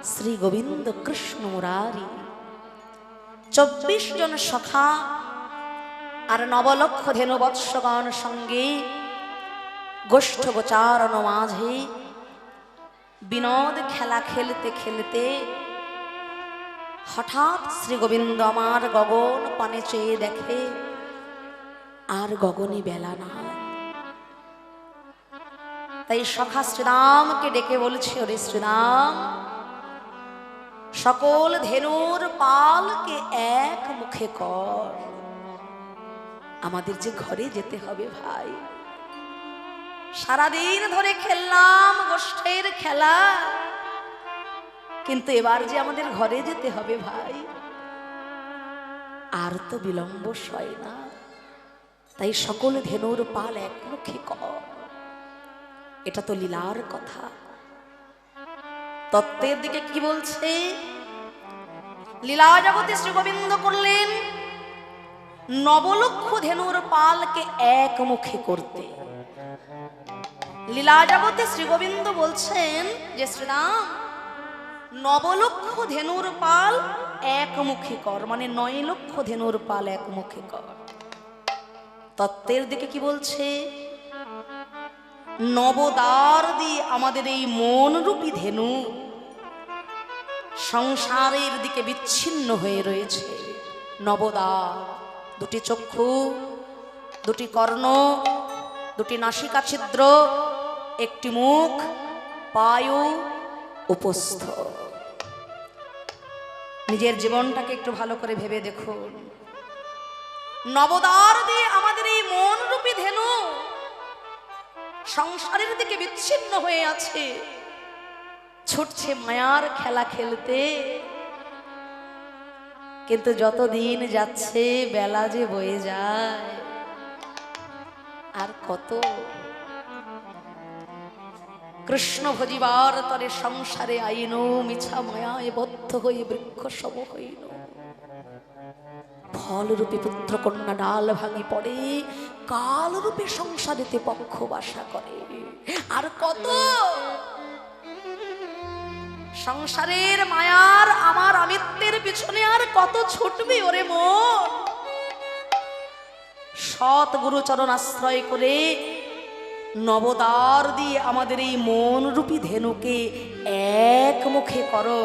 শ্রী গোবিন্দ কৃষ্ণ মুরারি 24 জন সখা আর 9 লক্ষ ধেনু বৎসগণ সঙ্গে গোষ্ঠ গোচারণ মাঝে বিনোদ খেলা খেলতে খেলতে হঠাৎ শ্রী গোবিন্দ আমার গগন পানে চেয়ে দেখে আর গগনে বেলা না। তাই সখা শ্রীরামকে ডেকে বলছে, ওরে শ্রীরাম, সকল ধেনুর পালকে এক মুখে কর, আমাদের যে ঘরে যেতে হবে ভাই। সারাদিন ধরে খেললাম গোষ্ঠের খেলা, কিন্তু এবার যে আমাদের ঘরে যেতে হবে ভাই, আর তো বিলম্ব সয় না। তাই সকল ধেনুর পাল একমুখে কর। এটা তো লীলার কথা। তত্ত্বের দিকে কি বলছে? লীলা জগতে শ্রী গোবিন্দ করলেন 9 লক্ষ ধেনুর পালকে এক মুখে করতে। লীলা জগতে শ্রী গোবিন্দ বলছেন যে শ্রীরাম 9 লক্ষ ধেনুর পাল এক মুখে কর, মানে 9 লক্ষ ধেনুর পাল এক মুখে কর। তত্ত্বের দিকে কি বলছে? নবদ্বার দিয়ে আমাদের এই মন রূপী ধেনু সংসারের দিকে বিচ্ছিন্ন হয়ে রয়েছে। নবদ্বার, 2টি চক্ষু, 2টি কর্ণ, 2টি নাসিকা ছিদ্র, 1টি মুখ, পায়ু, উপস্থ। নিজের জীবনটাকে একটু ভালো করে ভেবে দেখুন। নবদ্বার দিয়ে আমাদের এই মন রূপী ধেনু সংসারের দিকে বিচ্ছিন্ন হয়ে আছে, ছুটছে মায়ার খেলা খেলতে। কিন্তু যতদিন যাচ্ছে বেলা যে বয়ে যায়, আর কত কৃষ্ণ ভজিবার তরে সংসারে আইন, মিছা মায়ায় বদ্ধ হয়ে বৃক্ষ সম হইন। ফলরূপে পুত্র কন্যা ডাল ভাঙি পড়ে, কালরূপে সংসারেতে পক্ষ বাসা করে। আর কত সংসারের মায়ার আমার আমিত্বের পিছনে আর কত ছুটবে ওরে মন। সৎ গুরুচরণ আশ্রয় করে নবদ্বার দিয়ে আমাদের এই মন রূপী ধেনুকে এক মুখে করো,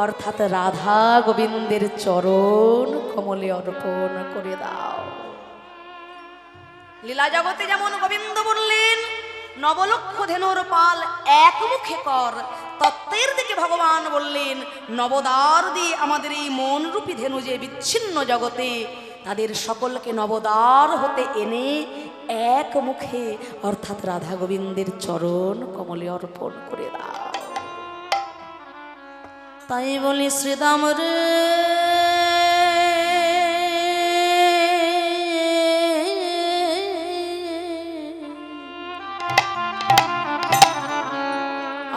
অর্থাৎ রাধা গোবিন্দের চরণ কমলে অর্পণ করে দাও। লীলা জগতে যেমন গোবিন্দ বললেন 9 লক্ষ ধেনুর পাল এক মুখে কর, তত্ত্বের দিকে ভগবান বললেন নবদ্বার দিয়ে আমাদের এই মন রূপী ধেনু যে বিচ্ছিন্ন জগতে, তাদের সকলকে নবদ্বার হতে এনে এক মুখে অর্থাৎ রাধা গোবিন্দের চরণ কমলে অর্পণ করে দাও। তাই বলি শ্রীদাম রে,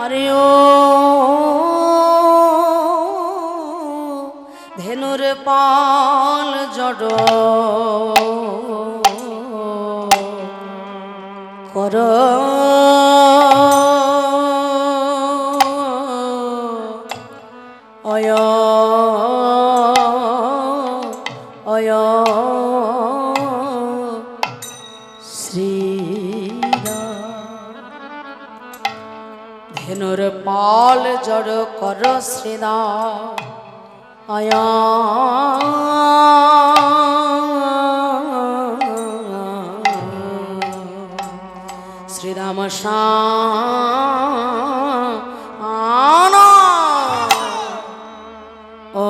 আরে ও ধেনুর পাল জড় কর, অয় অয় শ্রীরাম। ধেনুর পাল জড় কর শ্রীরাম, অয় শ্রীরাম শান ও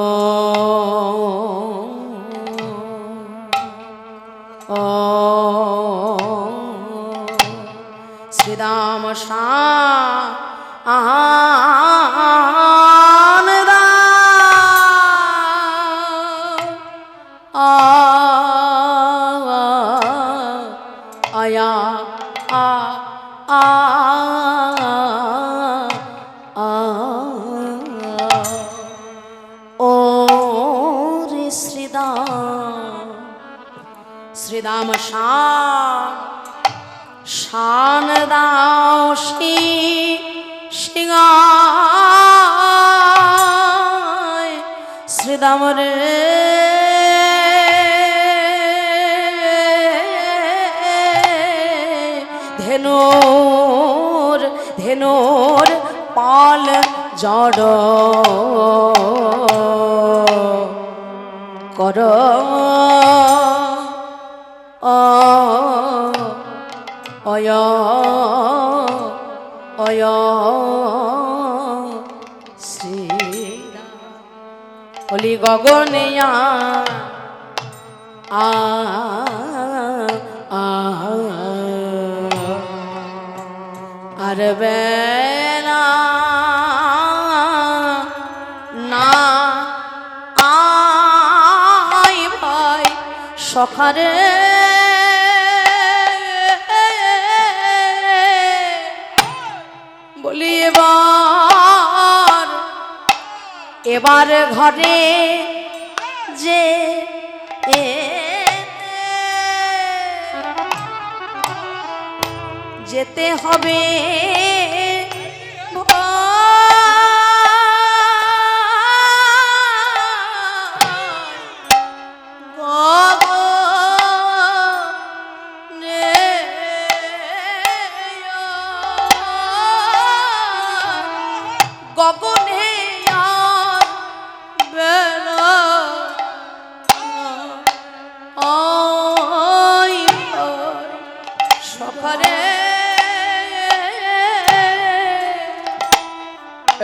শ্রীরাম শান আয়া ও রে শ্রীদাম, শ্রীদাম শান দাও সিংহা শ্রীদাম রে ধেনুর ধেনুর পাল জড় কর অয় অয় শ্রীরাম বলি গগনিয়া আ আর বেলা না আই ভাই সখারে বলি এবার ঘরে যে যেতে হবে গগনে সকালে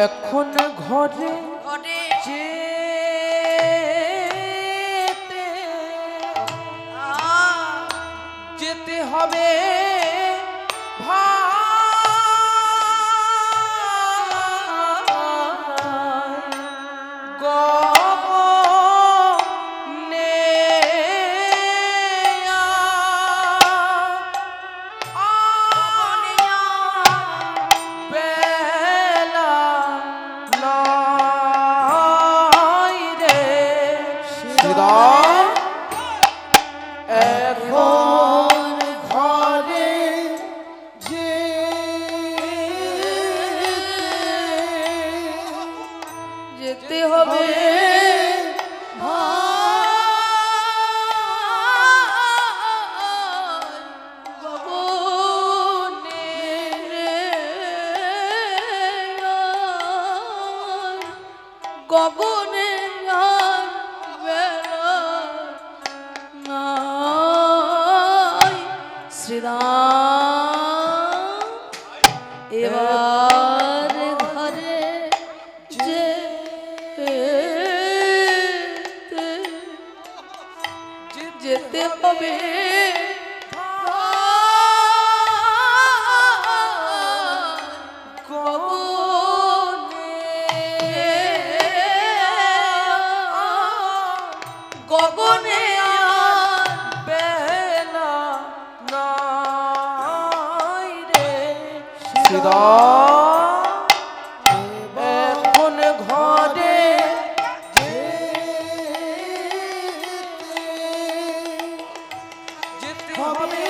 এখন ঘরে যেতে হবে যেতে হবে গগনে শ্রীরাম এবার ঘরে যেতে হবে গগনে বেলা নাই রে এখন ঘরে যেতে হবে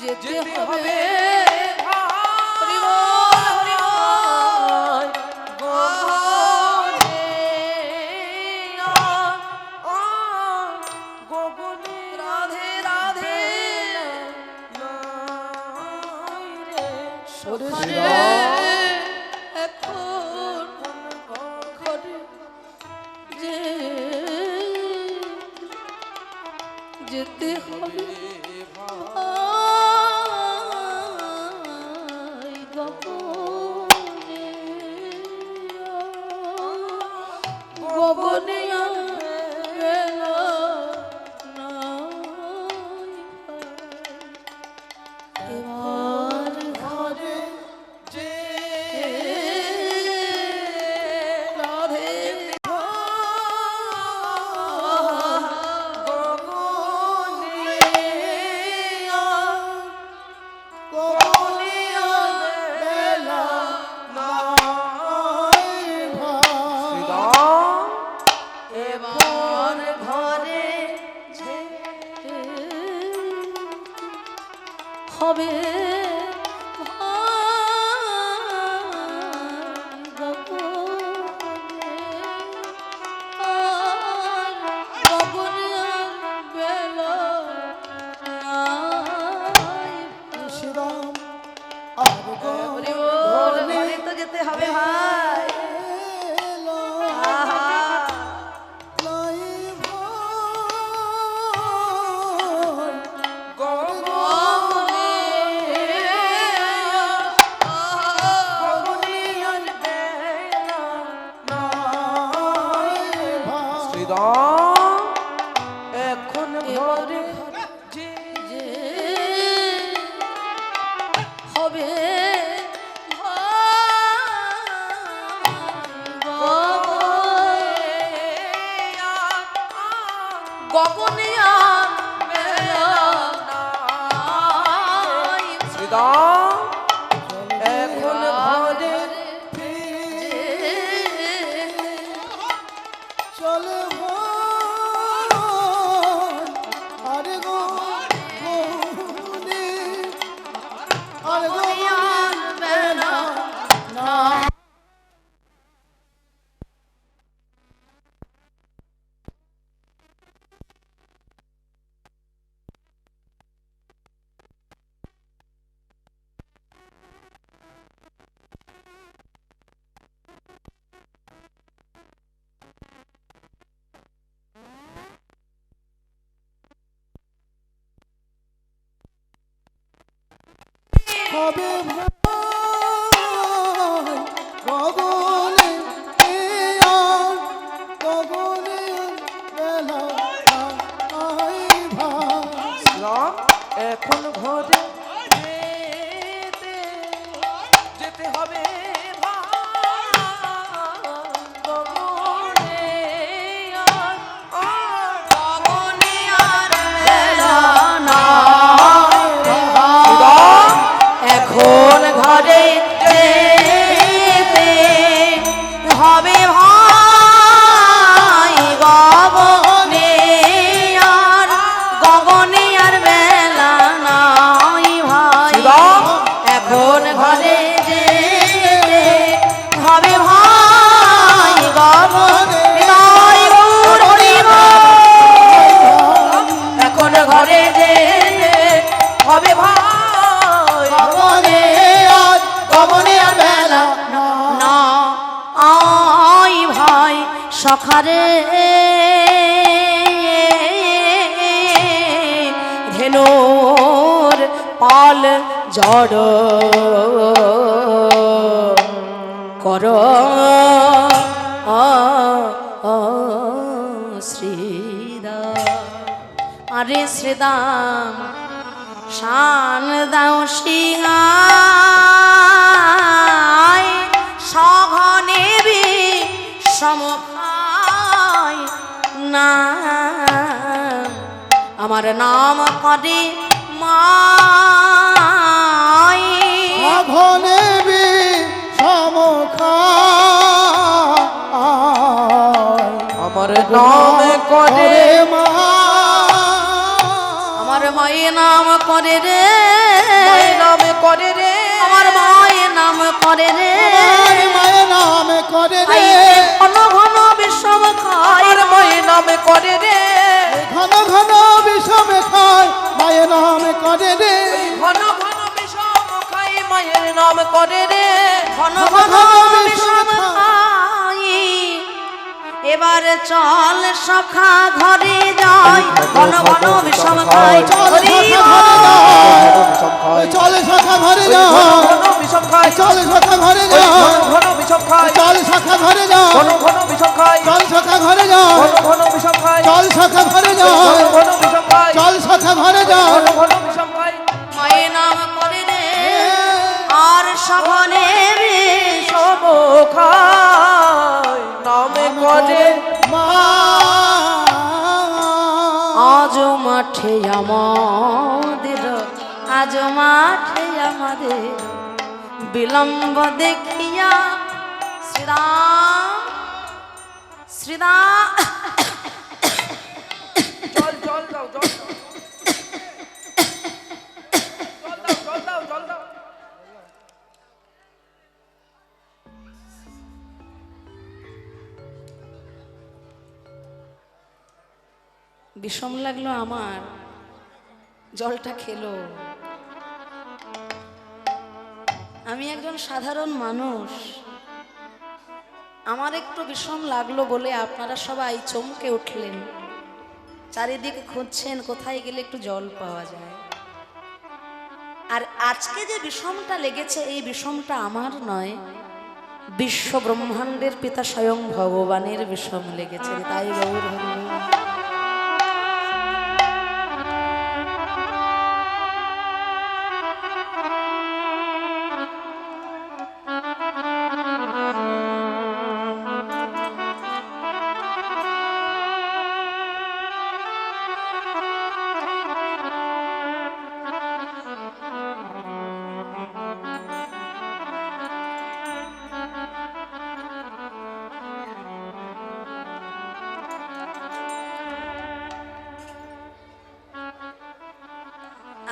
যেতে হবে রাধে রাধে এখন ঘরে যেতে হবে গগনে এবার ঘরে যে রাধে হবে শ্রীরাম আর গগনে তো যেতে হবে ভাই আহা লাই ভোর গগনে শ্রীরাম এখন ঘরে যে হবে গগনিয়ান শ্রীরাম এখন ঘরে চলে আর গগনে আর গগনিয়ান বেলা না হবে গগনে আর গগনে বেলা এখন ঘরে যেতে হবে এখন ঘরে যেতে হবে ভাই গগনে আর বেলা নাই ভাই এখন ঘরে যেতে হবে ভাই গগনে এখন ঘরে যেতে হবে ভাই না আই ভাই সখারে ধেনুর পাল জড় কর শ্রীদাম আরে শ্রীদাম শান দাও সিংহাই সঘনে সমখায় না আমার নাম করে মাই ঘনে সমখা আমার নাম করে মা আমার মায়ের নাম করে রে নাম করে রে আমার মায়ের নাম করে রে মায়ের নাম করে রে ঘন ঘন বিষম খায় আমার মায়ের নাম করে রে ঘন ঘন বিষম খায় মায়ের নাম করে রে ঘন ঘন বিষম খায় মায়ের নাম করে রে ঘন ঘন বিষম খাই এবার চল সখা ঘরে যাই ঘন ঘন বিষম খাই চল শাখা ঘরে যাও বিষম খায় চল শাখা ঘরে যাও ঘন বিষম খায় চল শাখা ঘরে যাও ঘন বিষম খায় চল শাখা ঘরে যাও ঘন বিষম খায় চল শাখা ঘরে যাও ঘন বিষম খায় চল শাখা ঘরে যাও ঘন বিষম খায় মায়ের নাম করে রে আর সঘনে বিষম খায় নামে করে মা আজ মাঠে আমাদের আজ মাঠে আমাদের বিলম্ব দেখিয়া শ্রীরাম শ্রীরাম জল জল দাও জল দাও বিষম লাগলো আমার, জলটা খেলো। আমি একজন সাধারণ মানুষ, আমার একটু বিষম লাগলো বলে আপনারা সবাই চমকে উঠলেন, চারিদিকে খুঁজছেন কোথায় গেলে একটু জল পাওয়া যায়। আর আজকে যে বিষমটা লেগেছে এই বিষমটা আমার নয়, বিশ্ব ব্রহ্মাণ্ডের পিতা স্বয়ং ভগবানের বিষম লেগেছে। তাই গৌর হরি।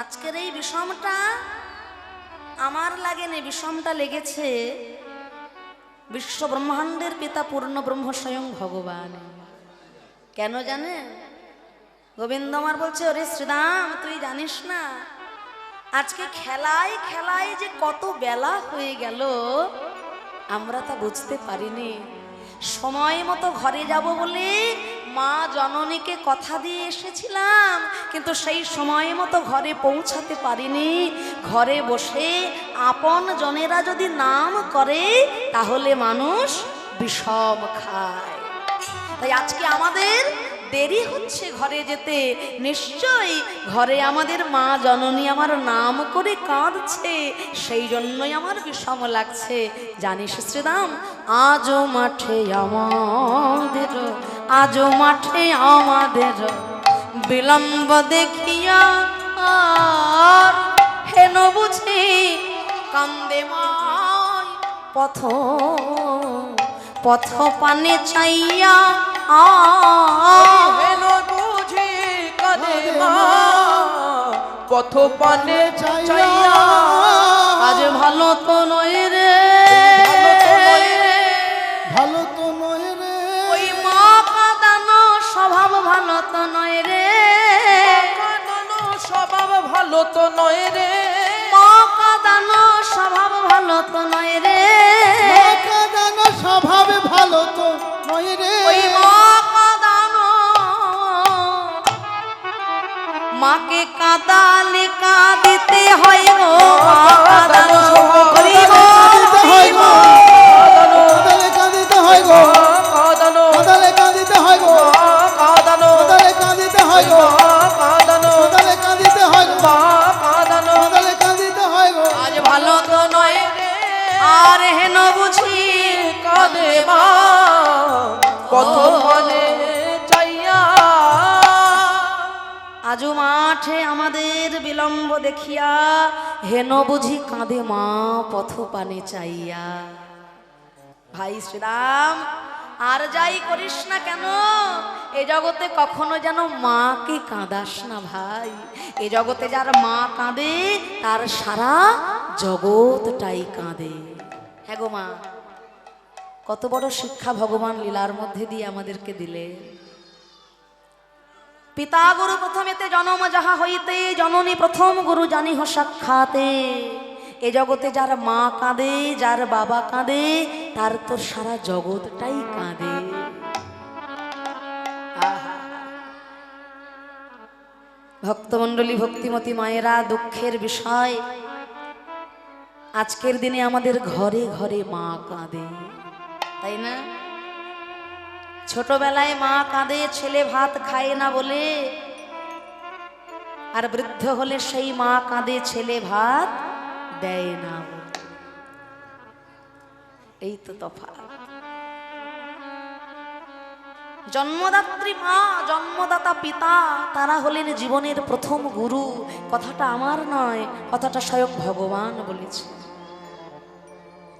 আজকের এই বিষমটা আমার লাগেনি, বিষমটা লেগেছে বিশ্ব ব্রহ্মাণ্ডের পিতা পূর্ণ ব্রহ্ম স্বয়ং ভগবান। কেন জানে? গোবিন্দ আমার বলছে, ওরে শ্রীদাম তুই জানিস না আজকে খেলায় খেলায় যে কত বেলা হয়ে গেল আমরা তা বুঝতে পারিনি। সময় মতো ঘরে যাব বলে মা জননীকে কথা দিয়ে এসেছিলাম, কিন্তু সেই সময় মতো ঘরে পৌঁছাতে পারিনি। ঘরে বসে আপন জনেরা যদি নাম করে তাহলে মানুষ বিষম খায়। তাই আজকে আমাদের দেরি হচ্ছে ঘরে যেতে। নিশ্চয়ই ঘরে আমাদের মা জননী আমার নাম করে কাঁদছে, সেই জন্যই আমার বিষম লাগছে। জানিস শ্রীরাম, আজও মাঠে আমাদের, আজও মাঠে আমাদের বিলম্ব দেখিয়া আর হেন বুঝি কান্দে মায় পথ পথ পানে চাইয়া হেন বুঝি কাঁদে মা পথ পানে চাইয়া। আজ ভালো তো নয় রে, ভালো তো নয় রে, ওই মা কাঁদানো স্বভাব ভালো তো নয় রে, কাঁদানো স্বভাব ভালো তো নয় রে, মা কাঁদানো স্বভাব ভালো তো নয় রে, কাঁদানো স্বভাবে ভালো তো নয় রে, ওই মা কাঁদানো, মাকে কাঁদালে কাঁদিতে হয় গো, মা কাঁদানো করি গো, হয় গো, কাঁদানো কাঁদালে কাঁদিতে হয় গো, কাঁদানো কাঁদালে কাঁদিতে হয় গো, কাঁদানো কাঁদালে কাঁদিতে হয় গো, কাঁদানো কাঁদালে কাঁদিতে হয় গো, কাঁদানো। কাঁদালে কাঁদিতে হয় গো। আজ ভালো তো নয় আর হেন বুঝি কাঁদে মা পথ পানে চাইয়া। আজু মাঠে আমাদের বিলম্ব দেখিয়া হেন বুঝি কাঁদে মা পথ পানে চাইয়া। ভাই শ্রীরাম, আর যাই করিস না কেন এ জগতে কখনো যেন মাকে কাঁদাস না ভাই। এ জগতে যার মা কাঁদে তার সারা জগৎটাই কাঁদে। হ্যাঁ গো মা, কত বড় শিক্ষা ভগবান লীলার মধ্যে দিয়ে আমাদেরকে দিলে। পিতা গুরু প্রথমেতে জনম যাহা হইতে, জননী প্রথম গুরু জানিহ সাক্ষাতে। এ জগতে যার মা কাঁদে, যার বাবা কাঁদে, তার তো সারা জগৎটাই কাঁদে। ভক্তমণ্ডলী, ভক্তিমতী মায়েরা, দুঃখের বিষয় আজকের দিনে আমাদের ঘরে ঘরে মা কাঁদে, তাই না? ছোটবেলায় মা কাঁদে ছেলে ভাত খায় না বলে, আর বৃদ্ধ হলে সেই মা কাঁদে ছেলে ভাত দেয় না বলে। এই তো তফাৎ। জন্মদাত্রী মা, জন্মদাতা পিতা, তারা হলেন জীবনের প্রথম গুরু। কথাটা আমার নয়, কথাটা স্বয়ং ভগবান বলেছে।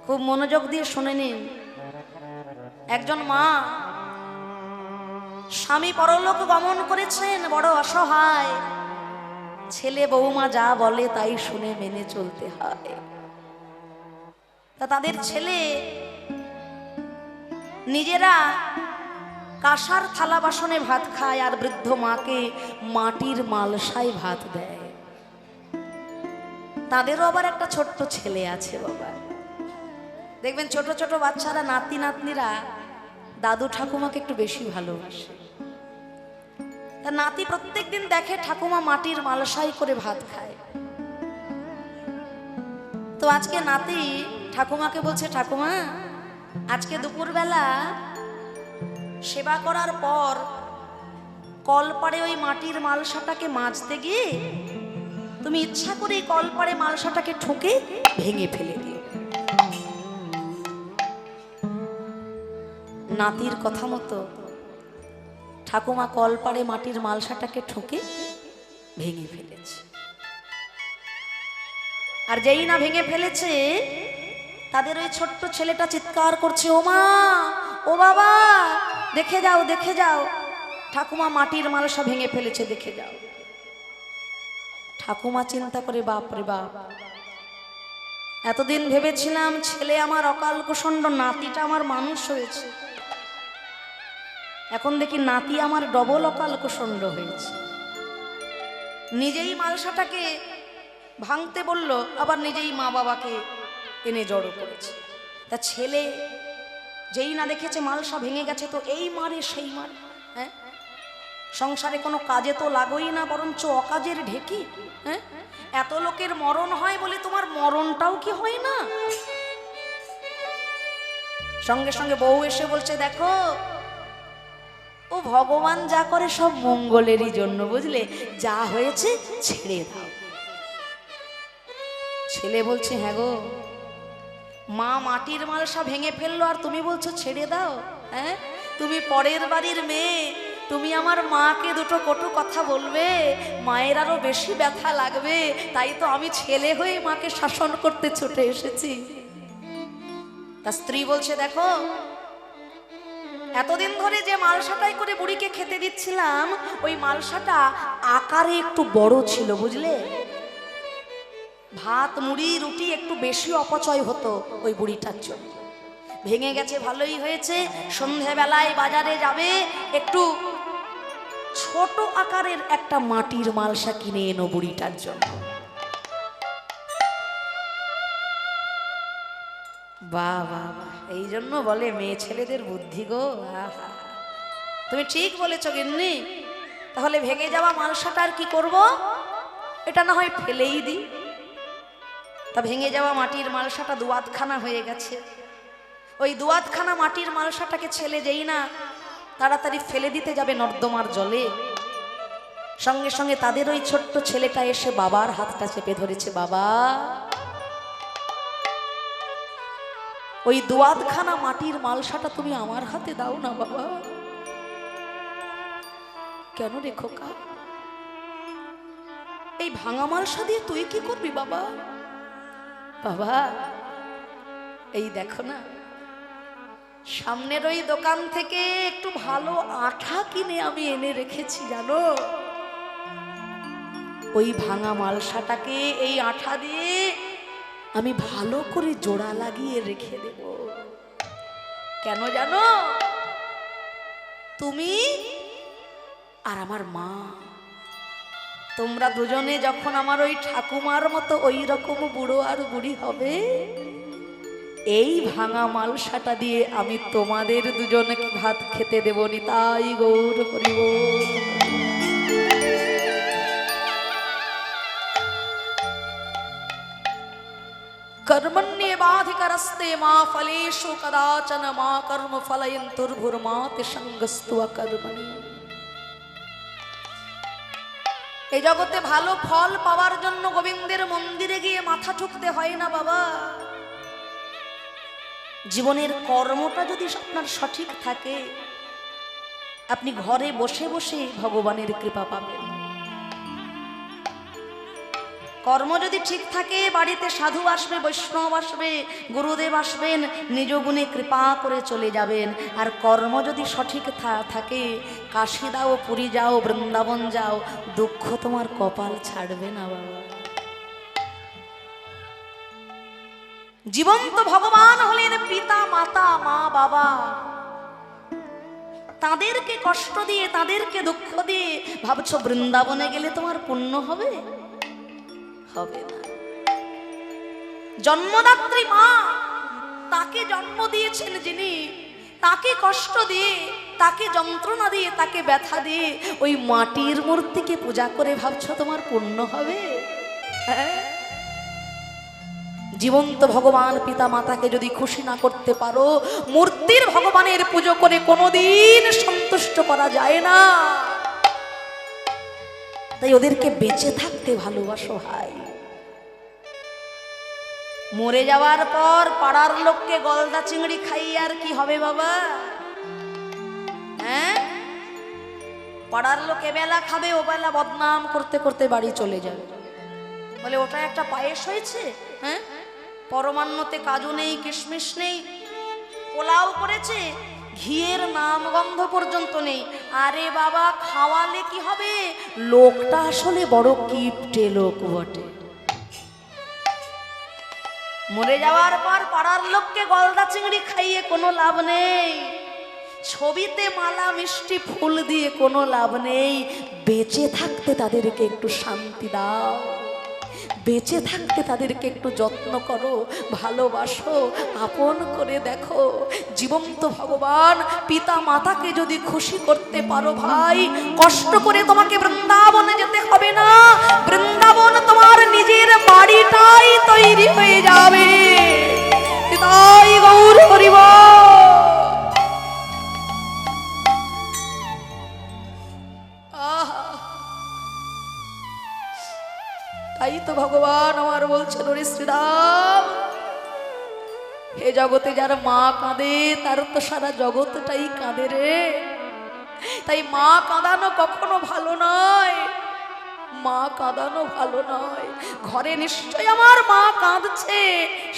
খুব মনোযোগ দিয়ে শুনে নিন। একজন মা, স্বামী পরলোক গমন করেছেন, বড় অসহায়, ছেলে বৌমা যা বলে তাই শুনে মেনে চলতে হয়। তা তাদের ছেলে নিজেরা কাঁসার থালা বাসনে ভাত খায় আর বৃদ্ধ মাকে মাটির মালসায় ভাত দেয়। তাদেরও আবার একটা ছোট্ট ছেলে আছে বাবা। দেখবেন ছোট ছোট বাচ্চারা, নাতি নাতনিরা দাদু ঠাকুমাকে একটু বেশি ভালোবাসে। তা নাতি প্রত্যেকদিন দেখে ঠাকুমা মাটির মালসায় করে ভাত খায়। তো আজকে নাতি ঠাকুমাকে বলছে, ঠাকুমা আজকে দুপুরবেলা সেবা করার পর কলপাড়ে ওই মাটির মালসাটাকে মাজতে গিয়ে তুমি ইচ্ছা করে কলপাড়ে মালসাটাকে ঠুকে ভেঙে ফেলে দিও। নাতির কথা মতো ঠাকুমা কলপাড়ে মাটির মালসাটাকে ঠুকে ভেঙে ফেলেছে। আর যেই না ভেঙে ফেলেছে, তাদের ওই ছোট্ট ছেলেটা চিৎকার করছে, ও মা, ও বাবা, দেখে যাও দেখে যাও, ঠাকুমা মাটির মালসা ভেঙে ফেলেছে, দেখে যাও। ঠাকুমা চিন্তা করে, বাপ রে বাপ, এতদিন ভেবেছিলাম ছেলে আমার অকাল কুষণ্ড, নাতিটা আমার মানুষ হয়েছে, এখন দেখি নাতি আমার ডবল অকাল কুষণ্ড হয়েছে। নিজেই মালসাটাকে ভাঙতে বলল, আবার নিজেই মা বাবাকে এনে জড়ো করেছে। তা ছেলে যেই না দেখেছে মালসা ভেঙে গেছে, তো এই মারে সেই মারে। হ্যাঁ, সংসারে কোনো কাজে তো লাগোই না, বরঞ্চ অকাজের ঢেকি। হ্যাঁ, এত লোকের মরণ হয় বলে তোমার মরণটাও কি হয় না? সঙ্গে সঙ্গে বউ এসে বলছে, দেখো ও ভগবান যা করে সব মঙ্গলেরই জন্য, বুঝলে, যা হয়েছে ছেড়ে দাও। ছেলে বলছে, হ্যাঁ গো, মা মাটির মালসা ভেঙে ফেললো আর তুমি বলছো ছেড়ে দাও? হ্যাঁ, তুমি পরের বাড়ির মেয়ে, তুমি আমার মাকে দুটো কটু কথা বলবে, মায়ের আরো বেশি ব্যথা লাগবে, তাই তো আমি ছেলে হয়ে মাকে শাসন করতে ছুটে এসেছি। তা স্ত্রী বলছে, দেখো এতদিন ধরে যে মালসাটাই করে বুড়িকে খেতে দিচ্ছিলাম, ওই মালসাটা আকারে একটু বড় ছিল, বুঝলে, ভাত মুড়ি রুটি একটু বেশি অপচয় হতো ওই বুড়িটার জন্য। ভেঙে গেছে ভালোই হয়েছে, সন্ধেবেলায় বাজারে যাবে, একটু ছোট আকারের একটা মাটির মালসা কিনে এনো বুড়িটার জন্য। বাহ বাহ, এই জন্য বলে মেয়ে ছেলেদের বুদ্ধি গো। তুমি ঠিক বলেছ গিন্নি, তাহলে ভেঙে যাওয়া মালসাটা আর কি করব, এটা না হয় ফেলেই দিই। তা ভেঙে যাওয়া মাটির মালসাটা দুয়াতখানা হয়ে গেছে। ওই দুয়াতখানা মাটির মালসাটাকে ছেলে যেই না তাড়াতাড়ি ফেলে দিতে যাবে নর্দমার জলে, সঙ্গে সঙ্গে তাদের ওই ছোট্ট ছেলেটা এসে বাবার হাতটা চেপে ধরেছে, বাবা ওই দুয়াতখানা মাটির মালসাটা তুমি আমার হাতে দাও না বাবা। কেন রে খোকা, এই ভাঙা মালসা দিয়ে তুই কি করবি বাবা? বাবা এই দেখো না, সামনের ওই দোকান থেকে একটু ভালো আঠা কিনে আমি এনে রেখেছি, জানো, ওই ভাঙা মালসাটাকে এই আঠা দিয়ে আমি ভালো করে জোড়া লাগিয়ে রেখে দেব। কেন জানো, তুমি আর আমার মা, তোমরা দুজনে যখন আমার ওই ঠাকুমার মতো ওই রকম বুড়ো আর বুড়ি হবে, এই ভাঙা মালসাটা দিয়ে আমি তোমাদের দুজনকে ভাত খেতে দেবনি। তাই গৌর করিব। कर्मण्येवाधिकारस्ते मा फलेषु कदाचन मा कर्म फलयन्तुर्भुर्माते संगस्तु अकर्मणि। এই জগতে ভালো ফল পাওয়ার জন্য গোবিন্দের মন্দিরে গিয়ে মাথা ঠুকতে হয় না বাবা। জীবনের কর্মটা যদি আপনার সঠিক থাকে, আপনি ঘরে বসে বসে ভগবানের কৃপা পাবেন। কর্ম যদি ঠিক থাকে, বাড়িতে সাধু আসবে, বৈষ্ণব আসবে, গুরুদেব আসবেন, নিজ গুণে কৃপা করে চলে যাবেন। আর কর্ম যদি সঠিক থাকে, কাশী দাও, পুরী যাও, বৃন্দাবন যাও, দুঃখ তোমার কপাল ছাড়বে না বাবা। জীবন্ত ভগবান হলেন পিতা মাতা, মা বাবা। তাদেরকে কষ্ট দিয়ে, তাদেরকে দুঃখ দিয়ে ভাবছো বৃন্দাবনে গেলে তোমার পুণ্য হবে? হবে না। জন্মদাত্রী মা, তাকে জন্ম দিয়েছেন যিনি, তাকে কষ্ট দিয়ে, তাকে যন্ত্রণা দিয়ে, তাকে ব্যথা দিয়ে ওই মাটির মূর্তিকে পূজা করে ভাবছো তোমার পুণ্য হবে? হ্যাঁ? জীবন্ত ভগবান পিতা মাতাকে যদি খুশি না করতে পারো, মূর্তির ভগবানের পুজো করে কোনোদিন সন্তুষ্ট করা যায় না। তাই ওদেরকে বেঁচে থাকতে ভালোবাসো ভাই। মরে যাওয়ার পর পাড়ার লোককে গলদা চিংড়ি খাইয়ে আর কি হবে বাবা? হ্যাঁ, পাড়ার লোক এবেলা খাবে, ও বেলা বদনাম করতে করতে বাড়ি চলে যাবে, বলে ওটা একটা পায়েস হয়েছে। হ্যাঁ, পরমান্নতে কাজু নেই, কিশমিশ নেই, পোলাও করেছে, ঘিয়ের নাম গন্ধ পর্যন্ত নেই। আরে বাবা, খাওয়ালে কি হবে? লোকটা আসলে বড় কিপটে লোক বটে। মরে যাওয়ার পর পাড়ার লোককে গলদা চিংড়ি খাইয়ে কোনো লাভ নেই, ছবিতে মালা মিষ্টি ফুল দিয়ে কোনো লাভ নেই। বেঁচে থাকতে তাদেরকে একটু শান্তি দাও, বেঁচে থাকতে তাদেরকে একটু যত্ন করো, ভালোবাসো, আপন করে দেখো। জীবন্ত ভগবান পিতা মাতাকে যদি খুশি করতে পারো ভাই, কষ্ট করে তোমাকে বৃন্দাবনে যেতে হবে না, বৃন্দাবন তোমার নিজের বাড়িটাই তৈরি হয়ে যাবে। তাই গৌর হরিব। তাই তো ভগবান আমার বলছেন, ওরে শ্রীরাম, হে জগতে যার মা কাঁদে তার তো সারা জগৎটাই কাঁদে রে। তাই মা কাঁদানো কখনো ভালো নয়, মা কাঁদানো ভালো নয়। ঘরে নিশ্চয় আমার মা কাঁদছে,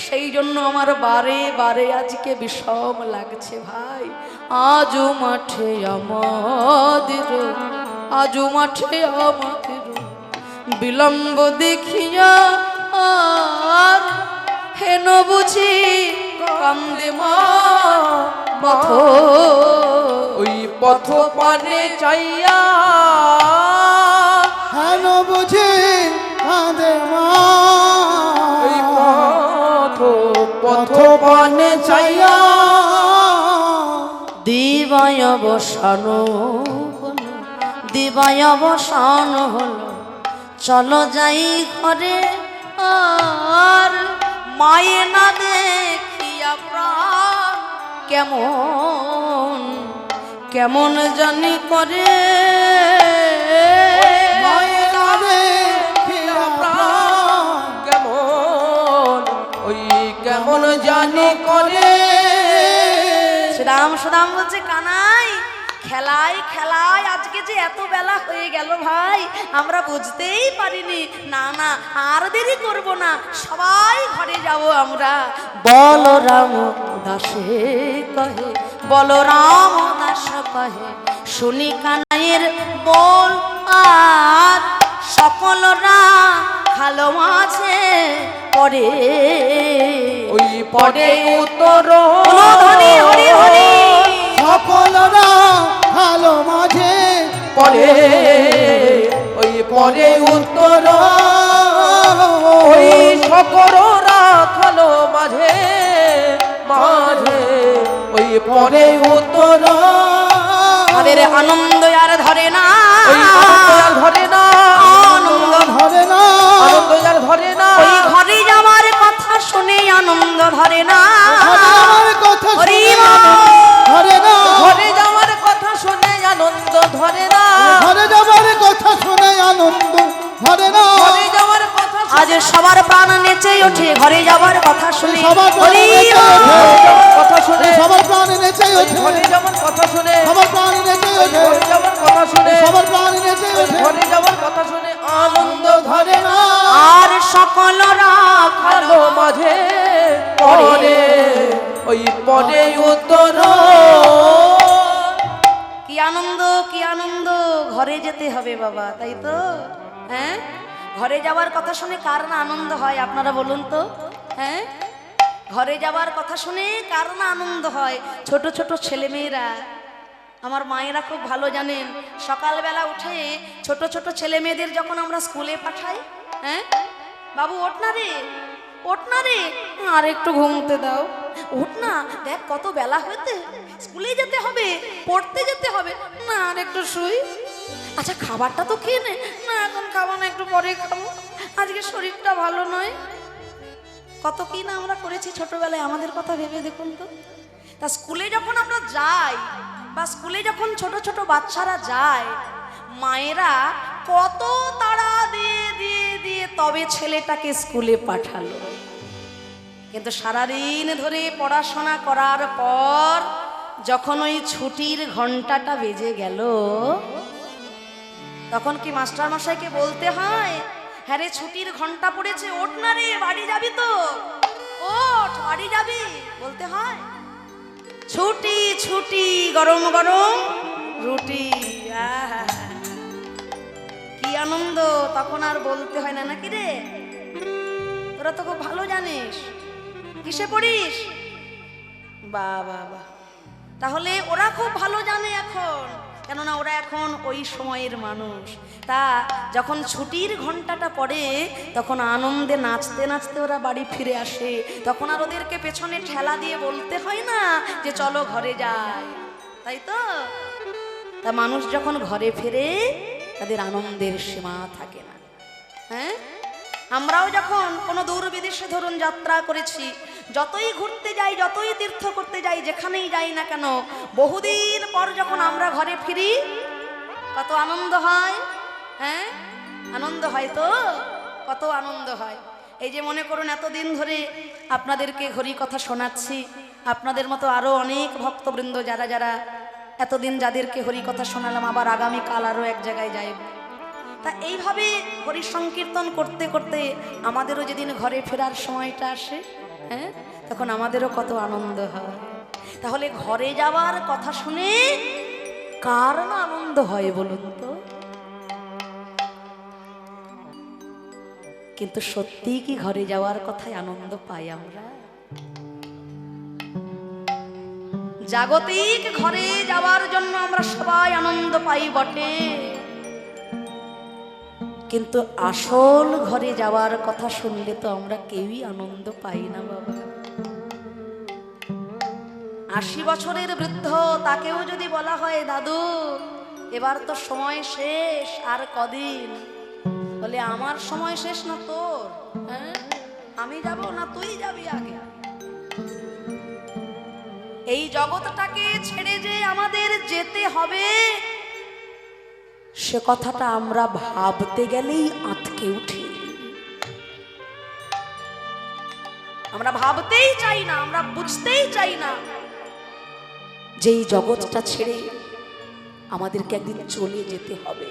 সেই জন্য আমার বারে বারে আজকে বিষম লাগছে ভাই। আজও মাঠে আমাদের, আজও মাঠে আমাদের বিলম্ব দেখিয়া আর হেন বুঝি কান্দে মা পথ, ওই পথ পানে চাইয়া হেন বুঝি কাঁদে মা, ওই পথ পানে চাইয়া দিবায় অবসান হলো, দিবায় অবসান হলো, চলো যাই ঘরে আর মায়ে না দেখিয়া প্রাণ কেমন কেমন জানি করে। মায়ে না দেখিয়া প্রাণ কেমন, ওই কেমন জানি করে। শ্রীরাম সুদাম বলছে, কানাই খেলায় খেলায় আজকে যে এত বেলা হয়ে গেল ভাই, আমরা বুঝতেই পারিনি। না না, আর দেরি করব না, সবাই ঘরে যাব আমরা। বলরাম দাসে কহে, বলরাম দাস কহে, শুনি কানাইয়ের বল আর সকলরা খালো মাঝে পড়ে, ওই পড়ে উত্তর হরি হরি হরি। সকলরা ভালো মাঝে পড়ে, ওই পড়ে উত্তর, ওই সকররা খালো মাঝে মাঝে, ওই পড়ে উত্তর। আমাদের আনন্দ আর ধরে না, ওই আনন্দ আর ধরে না, আনন্দ ধরে না, আনন্দ আর ধরে না। ওই ঘরে যাওয়ার কথা শুনে আনন্দ ধরে না। আমার কথা হরি শুনে বল। ধরে না, ঘরে যাওয়ার কথা শুনে আনন্দ ধরে না, ঘরে যাবার কথা শুনে আনন্দ ধরে না। ঘরে যাওয়ার কথা আজ সবার প্রাণ নেচে ওঠে ঘরে যাওয়ার কথা শুনে। সবার প্রাণ হরি নেচে বল। ওঠে। কথা শুনে, সবার প্রাণ নেচে ওঠে, ঘরে যাওয়ার কথা শুনে, সবার প্রাণ নেচে ওঠে, ঘরে যাওয়ার কথা শুনে, সবার প্রাণ নেচে ওঠে, ঘরে যাওয়ার কথা শুনে আনন্দ ধরে না। আর সকলরা খালো মাঝে পড়ে, ওই পড়ে উত্তর। কি আনন্দ, কি আনন্দ, ঘরে যেতে হবে বাবা, তাই তো? হ্যাঁ, ঘরে যাওয়ার কথা শুনে কার না আনন্দ হয় আপনারা বলুন তো? হ্যাঁ, ঘরে যাওয়ার কথা শুনে কার না আনন্দ হয়? ছোট ছোট ছেলেমেয়েরা আমার মায়েরা খুব ভালো জানেন, সকালবেলা উঠে ছোট ছোট ছেলে মেয়েদের যখন আমরা স্কুলে পাঠাই, হ্যাঁ বাবু ওঠ না রে, ওঠ না রে, আর একটু ঘুমোতে দাও, ওঠ না, দেখ কত বেলা হয়েছে, স্কুলে যেতে হবে, পড়তে যেতে হবে, না আর একটু শুই। আচ্ছা খাবারটা তো খেয়ে নে, না এখন খাবো না, একটু পরে খাবো, আজকে শরীরটা ভালো নয়। কত কি না আমরা করেছি ছোটবেলায়, আমাদের কথা ভেবে দেখুন তো। তা স্কুলে যখন আমরা যাই বা স্কুলে যখন ছোট ছোট বাচ্চারা যায়, মায়েরা কত তাড়া দিয়ে দিয়ে দিয়ে তবে ছেলেটাকে স্কুলে পাঠালো। কিন্তু সারাদিন ধরে পড়াশোনা করার পর যখন ওই ছুটির ঘন্টাটা বেজে গেল, তখন কি মাস্টার মশাইকে বলতে হয়, হ্যাঁ রে ছুটির ঘন্টা পড়েছে, ওঠ না রে, বাড়ি যাবি তো, ওঠ বাড়ি যাবি, বলতে হয়? ছুটি ছুটি গরম গরম রুটি, আহা কি আনন্দ, তখন আর বলতে হয় না, নাকি রে? তোরা তো খুব ভালো জানিস। কিসে পড়িস? বাবা বাহ, তাহলে ওরা খুব ভালো জানে এখন, কেননা ওরা এখন ওই সময়ের মানুষ। তা যখন ছুটির ঘন্টাটা পড়ে তখন আনন্দে নাচতে নাচতে ওরা বাড়ি ফিরে আসে, তখন আর ওদেরকে পেছনে ঠেলা দিয়ে বলতে হয় না যে চলো ঘরে যাই, তাই তো? তা মানুষ যখন ঘরে ফেরে তাদের আনন্দের সীমা থাকে না। হ্যাঁ, আমরাও যখন কোনো দূর বিদেশে ধরুন যাত্রা করেছি, যতই ঘুরতে যাই, যতই তীর্থ করতে যাই, যেখানেই যাই না কেন, বহুদিন পর যখন আমরা ঘরে ফিরি কত আনন্দ হয়। হ্যাঁ আনন্দ হয় তো, কত আনন্দ হয়। এই যে মনে করুন এতদিন ধরে আপনাদেরকে হরি কথা শোনাচ্ছি, আপনাদের মতো আরো অনেক ভক্তবৃন্দ যারা যারা এতদিন যাদেরকে হরি কথা শোনালাম, আবার আগামীকাল আরো এক জায়গায় যাইব। তা এইভাবে হরি সংকীর্তন করতে করতে আমাদেরও যেদিন ঘরে ফেরার সময়টা আসে, হ্যাঁ তখন আমাদেরও কত আনন্দ হয়। তাহলে ঘরে যাওয়ার কথা শুনে কার না আনন্দ হয় বলুন তো? কিন্তু সত্যি কি ঘরে যাওয়ার কথায় আনন্দ পাই আমরা? জাগতিক ঘরে যাওয়ার জন্য আমরা সবাই আনন্দ পাই বটে, কিন্তু আসল ঘরে যাওয়ার কথা শুনলে তো আমরা কেউই আনন্দ পাই না বাবা। 80 বছরের বৃদ্ধ, তাকেও যদি বলা হয় দাদু এবার তো সময় শেষ, আর কদিন, বলে আমার সময় শেষ না তোর, হ্যাঁ আমি যাব না তুই যাবি আগে। এই জগৎটাকে ছেড়ে যে আমাদের যেতে হবে, সে কথাটা আমরা ভাবতে গেলেই আঁতকে উঠি। আমরা ভাবতেই চাই না, আমরা বুঝতেই চাই না যে এই জগৎটা ছেড়ে আমাদেরকে একদিন চলে যেতে হবে।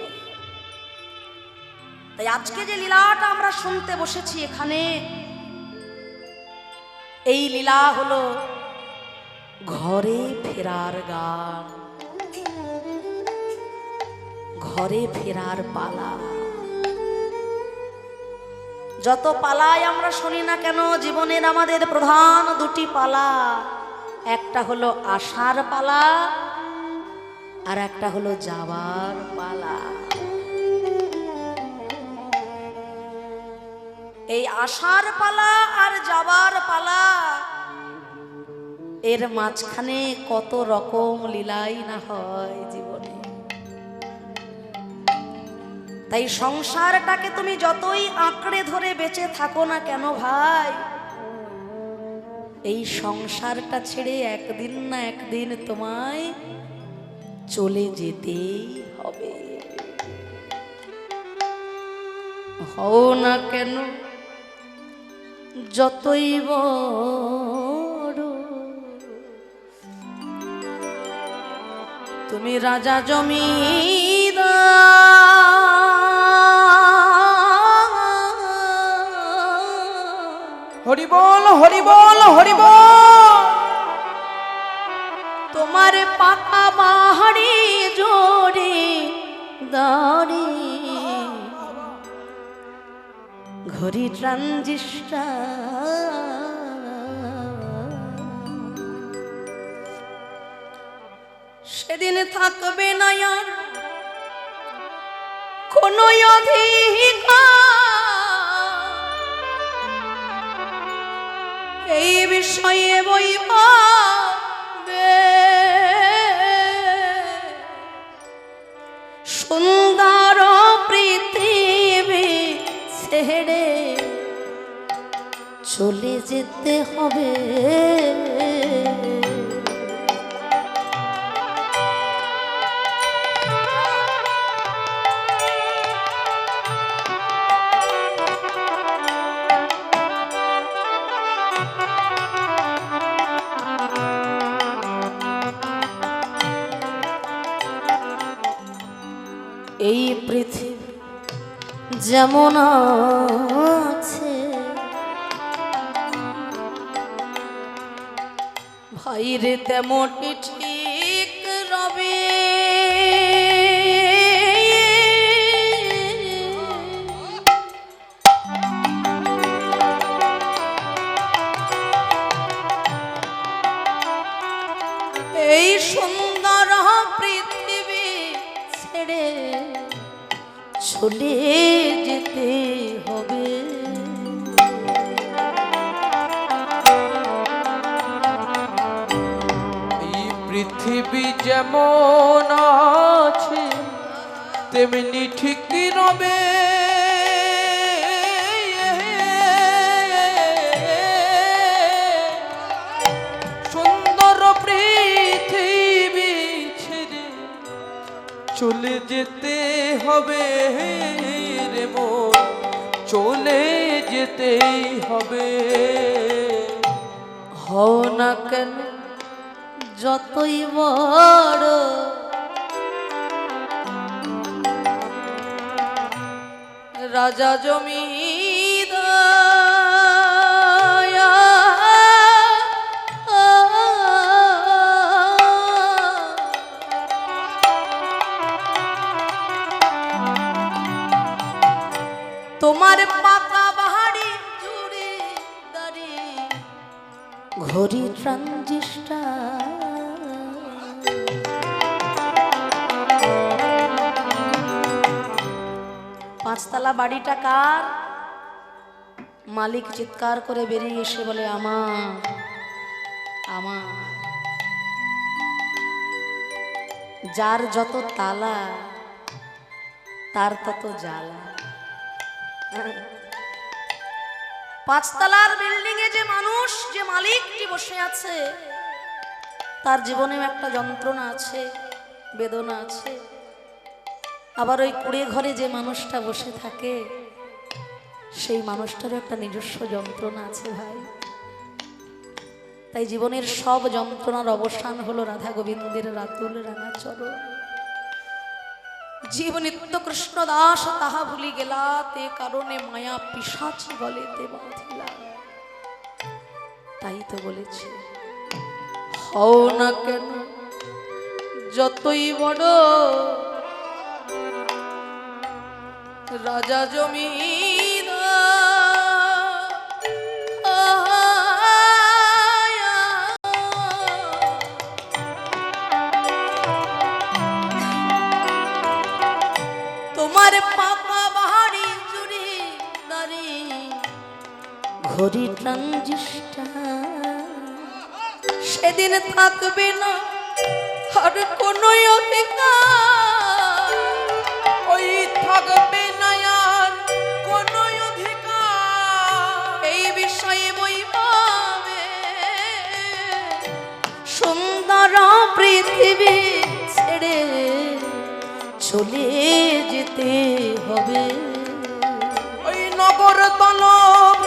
তাই আজকে যে লীলাটা আমরা শুনতে বসেছি এখানে, এই লীলা হলো ঘরে ফেরার গান, ঘরে ফেরার পালা। যত পালায় আমরা শুনি না কেন, জীবনের আমাদের প্রধান দুটি পালা, একটা হলো আসার পালা আর একটা হলো যাবার পালা। এই আসার পালা আর যাবার পালা, এর মাঝখানে কত রকম লীলাই না হয় জীবনে। তাই সংসারটাকে তুমি যতই আঁকড়ে ধরে বেঁচে থাকো না কেন ভাই, এই সংসারটা ছেড়ে একদিন না একদিন তোমায় চলে যেতেই হবে। হও না কেন যতই বড়, তুমি রাজা জমিদার, হরি বল হরি বল হরি বল। তোমার পাকা বাহারি জোরে দাঁড়ি, ঘড়ি ট্রানজিস্টার, সেদিন থাকবে না আর কোনো অধিকার, এই বিষয়ে বইবে সুন্দর পৃথিবী ছেড়ে চলে যেতে হবে। এই পৃথিবী যেমন আছে ভাইরে তেমনই ঠিক রবে। এই সুন্দর পৃথিবী ছেড়ে চলে যেতে হবে। এই পৃথিবী যেমন আছে তেমনি ঠিকই রবে। সুন্দর পৃথিবী ছেড়ে চলে যেতে হবে রে মন, চলে যেতেই হবে। হও না কেন যতই বড়, রাজা তোমার পাকা বাহারি জুড়ে দাঁড়িয়ে ঘড়ি ট্রানজিস্টার। পাঁচতলা বাড়িটা কার? মালিক চিৎকার করে বেরিয়ে এসে বলে আমার আমার। যার যত তালা তার তত জ্বালা। পাঁচতলার বিল্ডিং এ যে মানুষ, যে মালিকটি বসে আছে, তার জীবনেও একটা যন্ত্রণা আছে, বেদনা আছে। আবার ওই কুড়ে ঘরে যে মানুষটা বসে থাকে, সেই মানুষটারও একটা নিজস্ব যন্ত্রণা আছে ভাই। তাই জীবনের সব যন্ত্রণার অবসান হলো রাধা গোবিন্দের রাতুল রাঙা চরণ। জীব নিত্য কৃষ্ণ দাস তাহা ভুলি গেলা, তে কারণে মায়া পিশাচি বলে তে বাঁধিলা। তাই তো বলেছি, হও না কেন যতই বড়, রাজা তোমার পাপা বাহারি জুড়ে দাঁড়িয়ে ঘড়ি ট্রানজিস্টার। সেদিন থাকবে না আর কোনো অধিকার, ওই থাকবে না আর কোনো অধিকার। এই বিষয়ে বইবে সুন্দর পৃথিবী ছেড়ে চলে যেতে হবে। ওই নগর তলব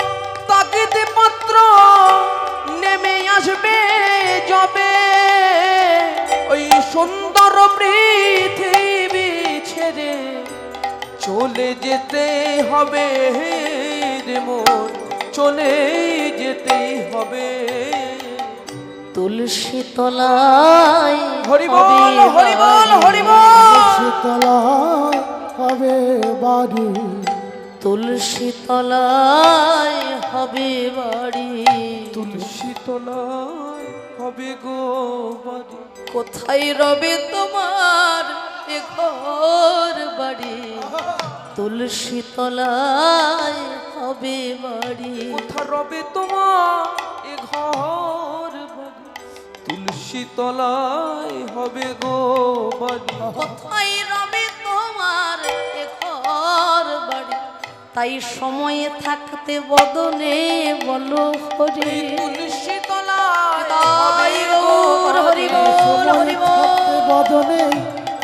তাগিদ পত্র নেমে আসবে যবে, ওই সুন্দর পৃথিবী ছেড়ে চলে যেতে হবে রে মন, চলে যেতেই হবে। তুলসী তলায় হরি বল হরি বল হরি বল। শীতলায় হবে বাড়ি, তুলসী তলায় হবে বাড়ি। তুলসী তলায় হবে গো বাড়ি। কোথায় রবে তোমার এ ঘর বাড়ি, তুলসী তলায় হবে বাড়ি। কোথা রবে তোমার এ ঘর বাড়ি, তুলসী তলায় হবে গো বাড়ি। কোথায় রবে তোমার এ ঘর বাড়ি, তাই সময়ে থাকতে বদনে বলো হরি। তুলসী তলায় তাই গৌর হরি বল হরি বল। বদনে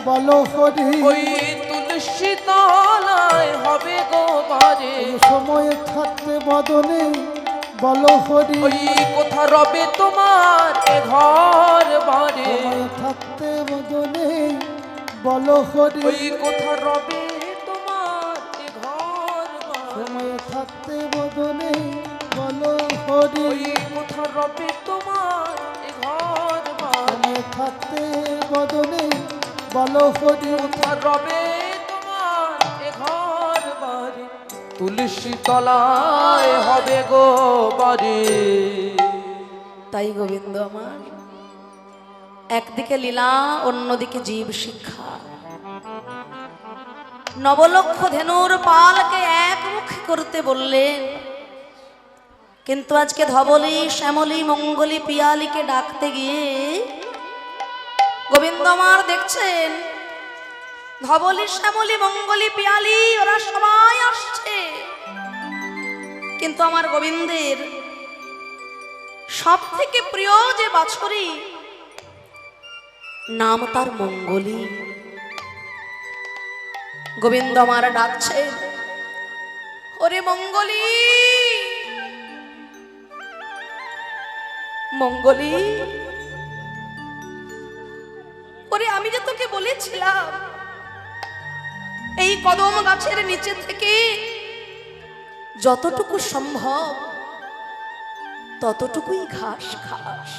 বলো হরি, ওই তুলসী তলায় হবে গো বাড়ি। সময় থাকতে বদনে বলো হরি, ওই কোথা রবে তোমার এ ঘর বাড়ি, সময় থাকতে বদনে বলো হরি, ওই কোথা রবে তোমার এ ঘর বাড়ি। সময় থাকতে বদনে বলো হরি, ওই কোথা রবে তোমার এ ঘর বাড়ি, সময় থাকতে বদনে বলো হরি, কোথা রবে তোমার এ ঘর বাড়ি, তুলসী তলায় হবে গো বাড়ি। তাই গোবিন্দ আমার একদিকে লীলা, অন্যদিকে জীব শিক্ষা। নবলক্ষ ধেনুর পালকে একমুখী করতে বললেন, কিন্তু আজকে ধবলী, শ্যামলী, মঙ্গলী, পিয়ালিকে ডাকতে গিয়ে গোবিন্দ আমার দেখছেন ধবলী, শ্যামলী, মঙ্গলী, পিয়ালি ওরা সবাই আসছে, কিন্তু আমার গোবিন্দের সব থেকে প্রিয় যে বাছুরি, নাম তার মঙ্গলী। গোবিন্দ আমার ডাকছে, ওরে মঙ্গলী, মঙ্গলী, ওরে আমি যে তোকে বলেছিলাম এই কদম গাছের নিচে থেকে যতটুকু সম্ভব ততটুকুই ঘাস খাস,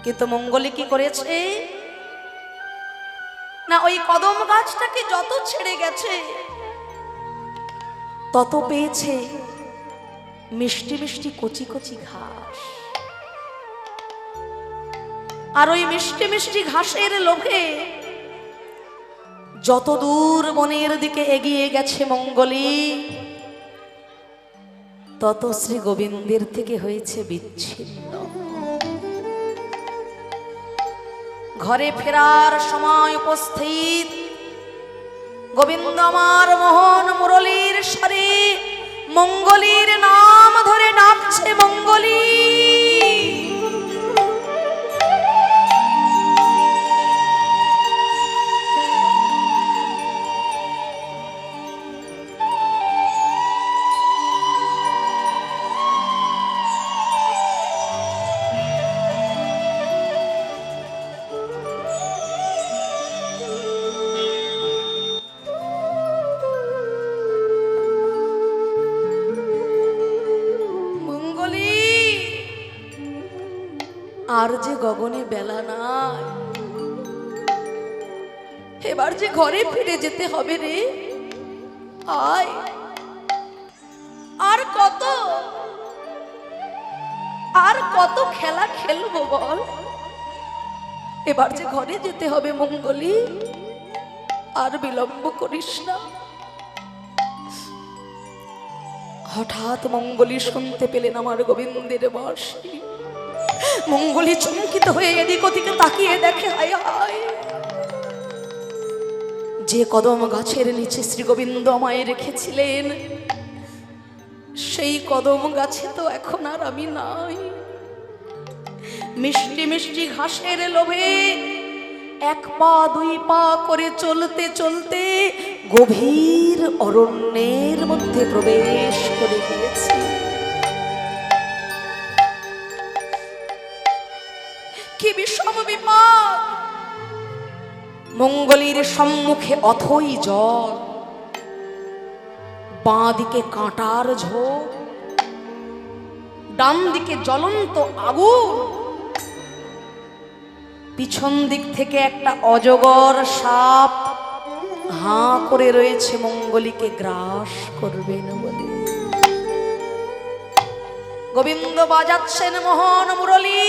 কিন্তু মঙ্গলী কি করেছে না, ওই কদম গাছটাকে যত ছেড়ে গেছে তত পেয়েছে মিষ্টি মিষ্টি কচি কচি ঘাস। আর ওই মিষ্টি মিষ্টি ঘাসের লোভে যত দূর বনের দিকে এগিয়ে গেছে মঙ্গলী, তত শ্রী গোবিন্দের থেকে হয়েছে বিচ্ছিন্ন। ঘরে ফেরার সময় উপস্থিত গোবিন্দ আমার মোহন মুরলীর স্বরে মঙ্গলীর নাম ধরে ডাকছে, মঙ্গলী। আর যে গগনে বেলা নাই, এবার যে ঘরে ফিরে যেতে হবে রে। আয়, আর কত খেলা খেলবো বল, এবার যে ঘরে যেতে হবে মঙ্গলী, আর বিলম্ব করিস না। হঠাৎ মঙ্গলী শুনতে পেলেন আমার গোবিন্দের বাঁশি। মঙ্গলী চমকিত হয়ে এদিক ওদিকে তাকিয়ে দেখে, হায় হায়, যে কদম গাছের নিচে শ্রী গোবিন্দ আমায় রেখেছিলেন সেই কদম গাছে তো এখন আর আমি নাই। মিষ্টি মিষ্টি ঘাসের লোভে এক পা দুই পা করে চলতে চলতে গভীর অরণ্যের মধ্যে প্রবেশ করে গিয়েছি। কি বিষম বিপদ! মঙ্গলীর সম্মুখে অথই জল, বাঁ দিকে কাঁটার ঝোপ, ডান দিকে জ্বলন্ত আগুন, পিছন দিক থেকে একটা অজগর সাপ হাঁ করে রয়েছে মঙ্গলীকে গ্রাস করবেন বলে। গোবিন্দ বাজাচ্ছেন মোহন মুরলী,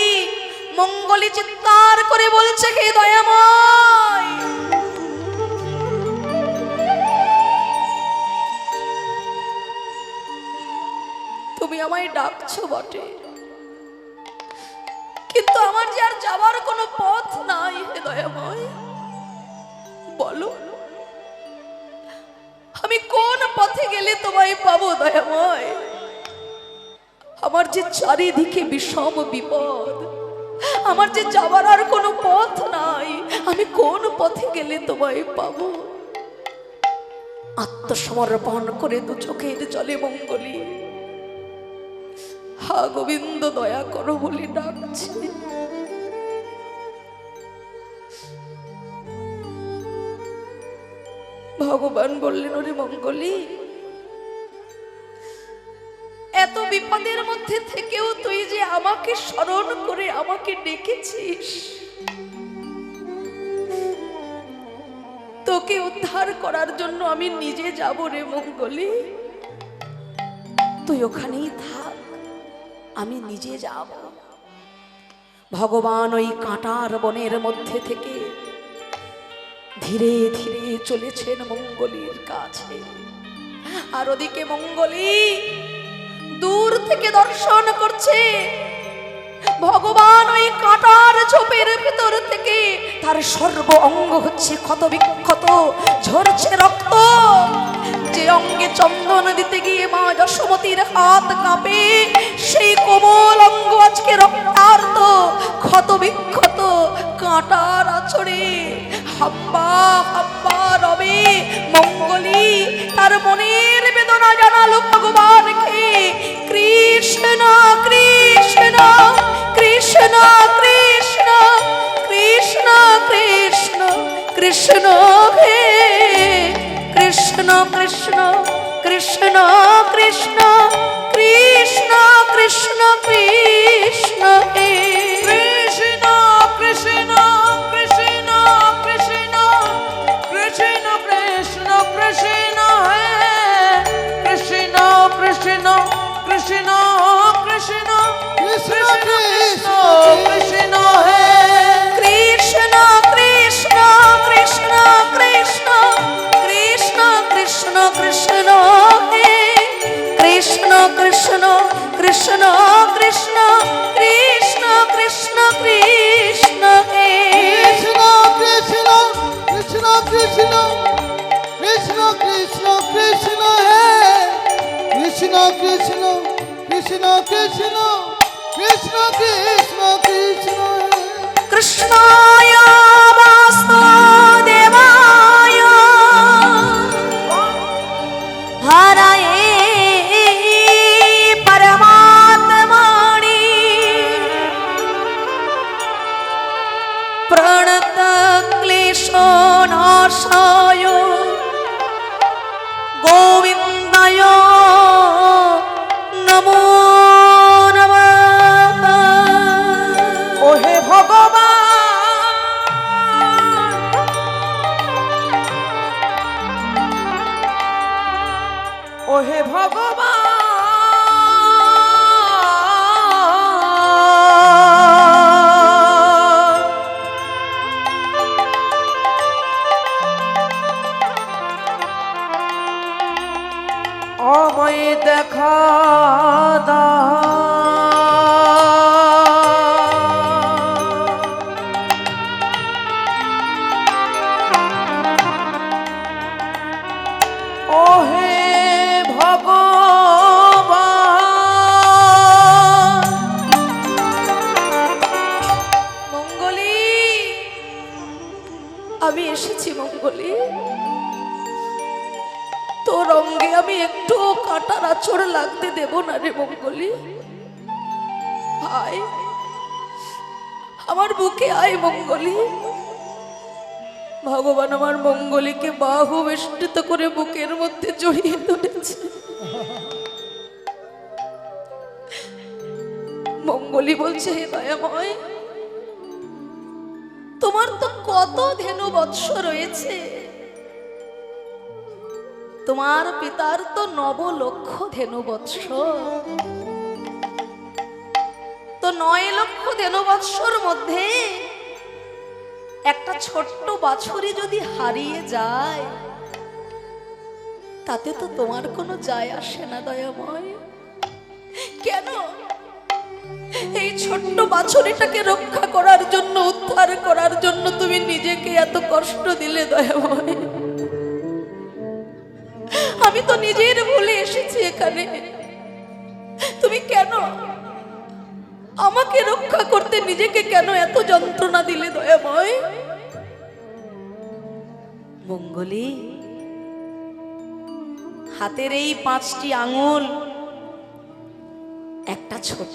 মঙ্গলী চিৎকার করে বলছে হে দয়াময়, তুমি আমায় ডাকছো বটে, কিন্তু আমার যে আর যাবার কোনো পথ নাই হে দয়াময়। বলো আমি কোন পথে গেলে তোমায় পাবো দয়াময়? আমার যে চারিদিকে বিষম বিপদ, আমার যে যাবার আর কোনো পথ নাই, আমি কোন পথে গেলে তোমায় পাবো? আত্মসমর্পণ করে দু চোখের জলে মঙ্গলী হা গোবিন্দ দয়া করো বলে ডাকছে। ভগবান বললেন ওরে মঙ্গলী, এত বিপদের মধ্যে থেকেও তুই যে আমাকে স্মরণ করে আমাকে ডেকেছিস, তোকে উদ্ধার করার জন্য আমি নিজে যাব রে মঙ্গলী, তুই ওখানেই থাক, আমি নিজে যাব। ভগবান ওই কাঁটার বনের মধ্যে থেকে ধীরে ধীরে চলেছেন মঙ্গলীর কাছে। আর ওদিকে মঙ্গলী দূর থেকে দর্শন করছে ভগবান ওই কাঁটার ঝোপের ভিতর থেকে তার সর্ব অঙ্গ হচ্ছে ক্ষত বিক্ষত, ঝরছে রক্ত। যে অঙ্গে চন্দন দিতে গিয়ে মা যশোমতীর হাত কাঁপে, সেই কোমল অঙ্গ আজকে রক্তার্ত, ক্ষত বিক্ষত, কাঁটার আছড়ে হাম্বা হাম্বা রবে। মঙ্গলী তার মনের বেদনা জানালো ভগবানকে, কৃষ্ণ কৃষ্ণ কৃষ্ণ কৃষ্ণ কৃষ্ণ কৃষ্ণ কৃষ্ণ হে কৃষ্ণ কৃষ্ণ কৃষ্ণ কৃষ্ণ কৃষ্ণ কৃষ্ণ কৃষ্ণ হে কৃষ্ণ কৃষ্ণ কৃষ্ণ কৃষ্ণ কৃষ্ণ কৃষ্ণ কৃষ্ণ হে কৃষ্ণ কৃষ্ণ কৃষ্ণ কৃষ্ণ কৃষ্ণ কৃষ্ণ কৃষ্ণ হে কৃষ্ণ কৃষ্ণ কৃষ্ণ কৃষ্ণ কৃষ্ণ কৃষ্ণ কৃষ্ণ হে কৃষ্ণ কৃষ্ণ কৃষ্ণ কৃষ্ণ কৃষ্ণ কৃষ্ণ কৃষ্ণ হে কৃষ্ণ কৃষ্ণ কৃষ্ণ কৃষ্ণ কৃষ্ণ কৃষ্ণ কৃষ্ণ হে কৃষ্ণ কৃষ্ণ কৃষ্ণ কৃষ্ণ কৃষ্ণ কৃষ্ণ কৃষ্ণ হে কৃষ্ণায় বাসুদেবায় হরয়ে পরমাত্মনি প্রণত ক্লেশনাশায় গোবিন্দায় নমো নমঃ। ও হে ভগবান, ও হে ভগবান, আমায় দেখা দাও। ও হে ভগবান, মঙ্গলী আমি এসেছি মঙ্গলী, তোর অঙ্গে আমি একটু কাঁটার আঁচড় লাগতে দেব না রে মঙ্গলী। আয় আমার বুকে আয় মঙ্গলী। ভগবান আমার মঙ্গলীকে বাহু বেষ্টিত করে বুকের মধ্যে জড়িয়ে ধরেছে। মঙ্গলী বলছে হে দয়াময়, তোমার তো কত ধেনু বৎস রয়েছে, তোমার পিতার তো 9 লক্ষ ধেনু বৎস, তো 9 লক্ষ ধেনু বৎসর মধ্যে একটা ছোট্ট বাছুরি যদি হারিয়ে যায়, তাতে তো তোমার কোনো যায় আসে না দয়াময়। কেন এই ছোট্ট বাছুরিটাকে রক্ষা করার জন্য, উদ্ধার করার জন্য তুমি নিজেকে এত কষ্ট দিলে দয়াময়? আমি তো নিজের ভুলে এসেছি এখানে, তুমি কেন আমাকে রক্ষা করতে নিজেকে কেন এত যন্ত্রণা দিলে দয়াময়? মঙ্গলী, হাতের এই 5টি আঙুল, একটা ছোট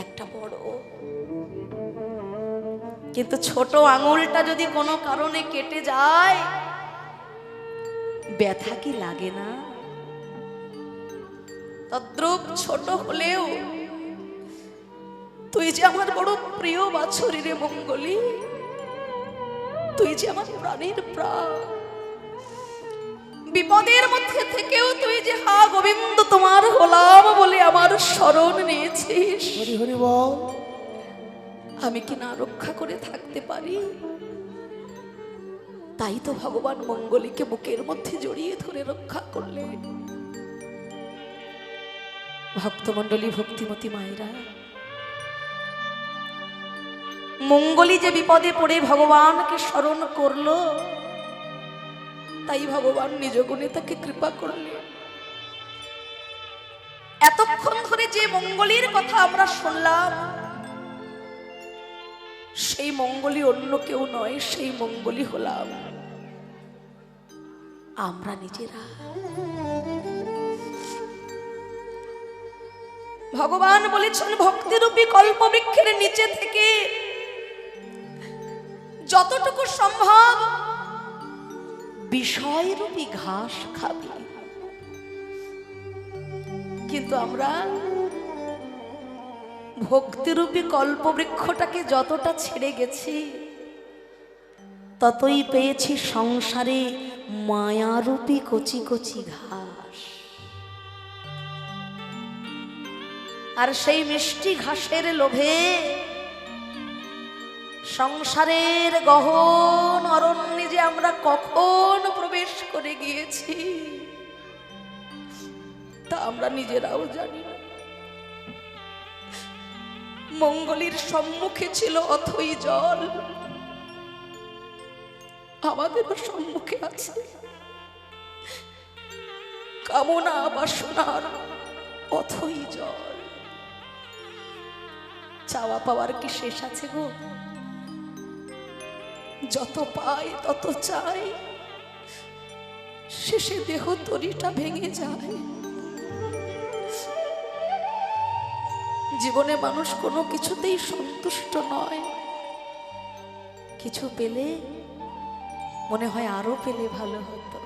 একটা বড়, কিন্তু ছোট আঙুলটা যদি কোনো কারণে কেটে যায়, ব্যথা কি লাগে না? তদ্রূপ ছোট হলেও তুই যে আমার বড় প্রিয় বাছুরি রে মঙ্গলী, তুই যে আমার প্রাণের প্রাণ। বিপদের মধ্যে থেকেও তুই যে হা গোবিন্দ তোমার হলাম বলে আমার শরণ নিয়েছিস। হরি হরি বল। আমি কি না রক্ষা করে থাকতে পারি? তাই তো ভগবান মঙ্গলীকে বুকের মধ্যে জড়িয়ে ধরে রক্ষা করলেন। ভক্তমণ্ডলী, ভক্তিমতী মায়েরা, মঙ্গলী যে বিপদে পড়ে ভগবানকে স্মরণ করলো, তাই ভগবান নিজ গুণে তাকে কৃপা করলেন। এতক্ষণ ধরে যে মঙ্গলীর কথা আমরা শুনলাম, সেই মঙ্গলী অন্য কেউ নয়, সেই মঙ্গলী হলাম আমরা নিজেরা। ভগবান বলেছেন ভক্তিরূপী কল্পবৃক্ষের নিচে থেকে যতটুকু সম্ভব বিষয়রূপী ঘাস খাবি, কিন্তু আমরা ভক্তিরূপী কল্পবৃক্ষটাকে যতটা ছেড়ে গেছি, ততই পেয়েছি সংসারে মায়ারূপী কচি কচি ঘাস। আর সেই মিষ্টি ঘাসের লোভে সংসারের গহন অরণ্যে যে আমরা কখন প্রবেশ করে গিয়েছি, তা আমরা নিজেরাও জানি না। মঙ্গলীর সম্মুখে ছিল অথই জল, আমাদেরও সম্মুখে আছে কামনা বাসনার অথই জল। চাওয়া পাওয়ার কি শেষ আছে গো? যত পাই তত চাই, শেষে দেহ তরিটা ভেঙে যায়। জীবনে মানুষ কোনো কিছুতেই সন্তুষ্ট নয়, কিছু পেলে মনে হয় আরো পেলে ভালো হতো।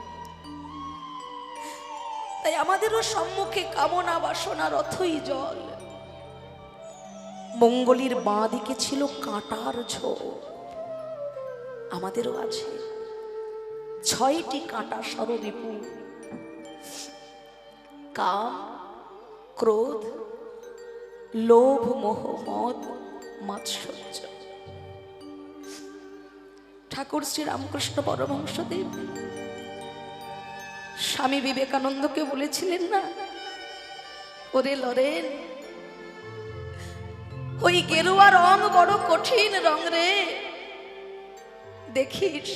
তাই আমাদেরও সম্মুখে কামনা বাসনার অথই জল। মঙ্গলীর বাঁ দিকে ছিল কাঁটার ঝোপ, আমাদেরও আছে 6টি কাঁটা সররিপু: কাম, ক্রোধ, লোভ, মোহ, মদ, মাৎসর্য। ঠাকুর শ্রী রামকৃষ্ণ পরমহংসদেব স্বামী বিবেকানন্দকে বলেছিলেন না, ওরে লরেন, ওই গেরুয়া রং বড় কঠিন রং রে, দেখিস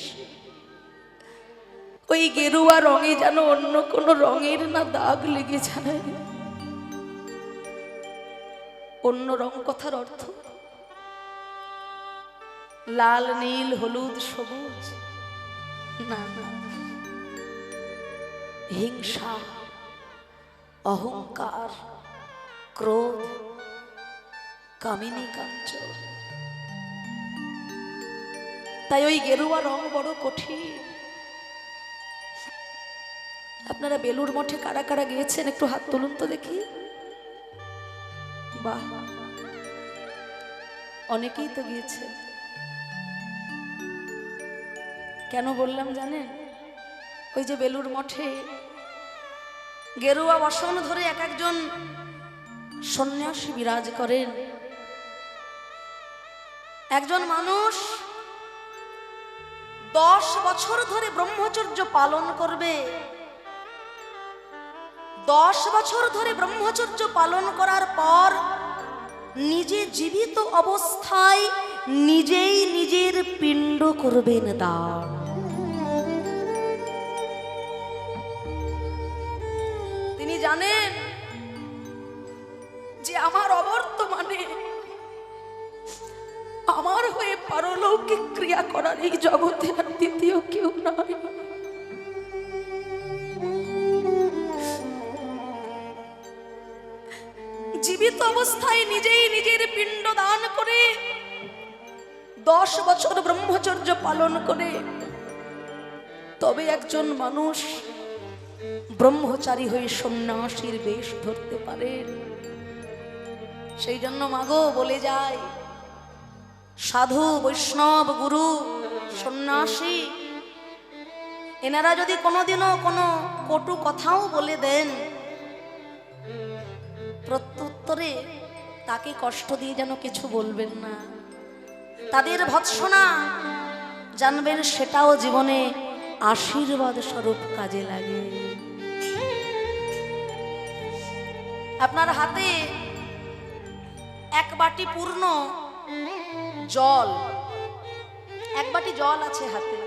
ওই গেরুয়া রঙে যেন অন্য কোন রঙের না দাগ লেগে যায়। অন্য রং কথার অর্থ লাল, নীল, হলুদ, সবুজ না, হিংসা, অহংকার, ক্রোধ, কামিনী কাঞ্চন। তাই ওই গেরুয়া রং বড় কঠিন। আপনারা বেলুর মঠে কারা কারা গিয়েছেন একটু হাত তুলুন তো দেখি। বাহ, অনেকেই তো গিয়েছে। কেন বললাম জানেন? ওই যে বেলুর মঠে গেরুয়া বসন ধরে এক একজন সন্ন্যাসী বিরাজ করেন। একজন মানুষ 10 বছর ধরে ব্রহ্মচর্য পালন করবে। 10 বছর ধরে ব্রহ্মচর্য পালন করার পর নিজে জীবিত অবস্থায় নিজেই নিজের পিণ্ড করবেন দান। তিনি জানেন যে আমার অবর্তমানে আমার হয়ে পারলৌকিক ক্রিয়া করার এই জগতে আর দ্বিতীয় কেউ নাই। জীবিত অবস্থায় নিজেই নিজের পিণ্ড দান করে 10 বছর ব্রহ্মচর্য পালন করে তবে একজন মানুষ ব্রহ্মচারী হয়ে সন্ন্যাসীর বেশ ধরতে পারে। সেই জন্য মাগো বলে যায়, সাধু বৈষ্ণব গুরু সন্ন্যাসী এনারা যদি কোনোদিনও কোনো কটু কথাও বলে দেন, প্রত্যুত্তরে তাকে কষ্ট দিয়ে যেন কিছু বলবেন না। তাদের ভৎসনা জানবেন সেটাও জীবনে আশীর্বাদ স্বরূপ কাজে লাগে। আপনার হাতে এক বাটি পূর্ণ জল, এক বাটি জল আছে হাতে,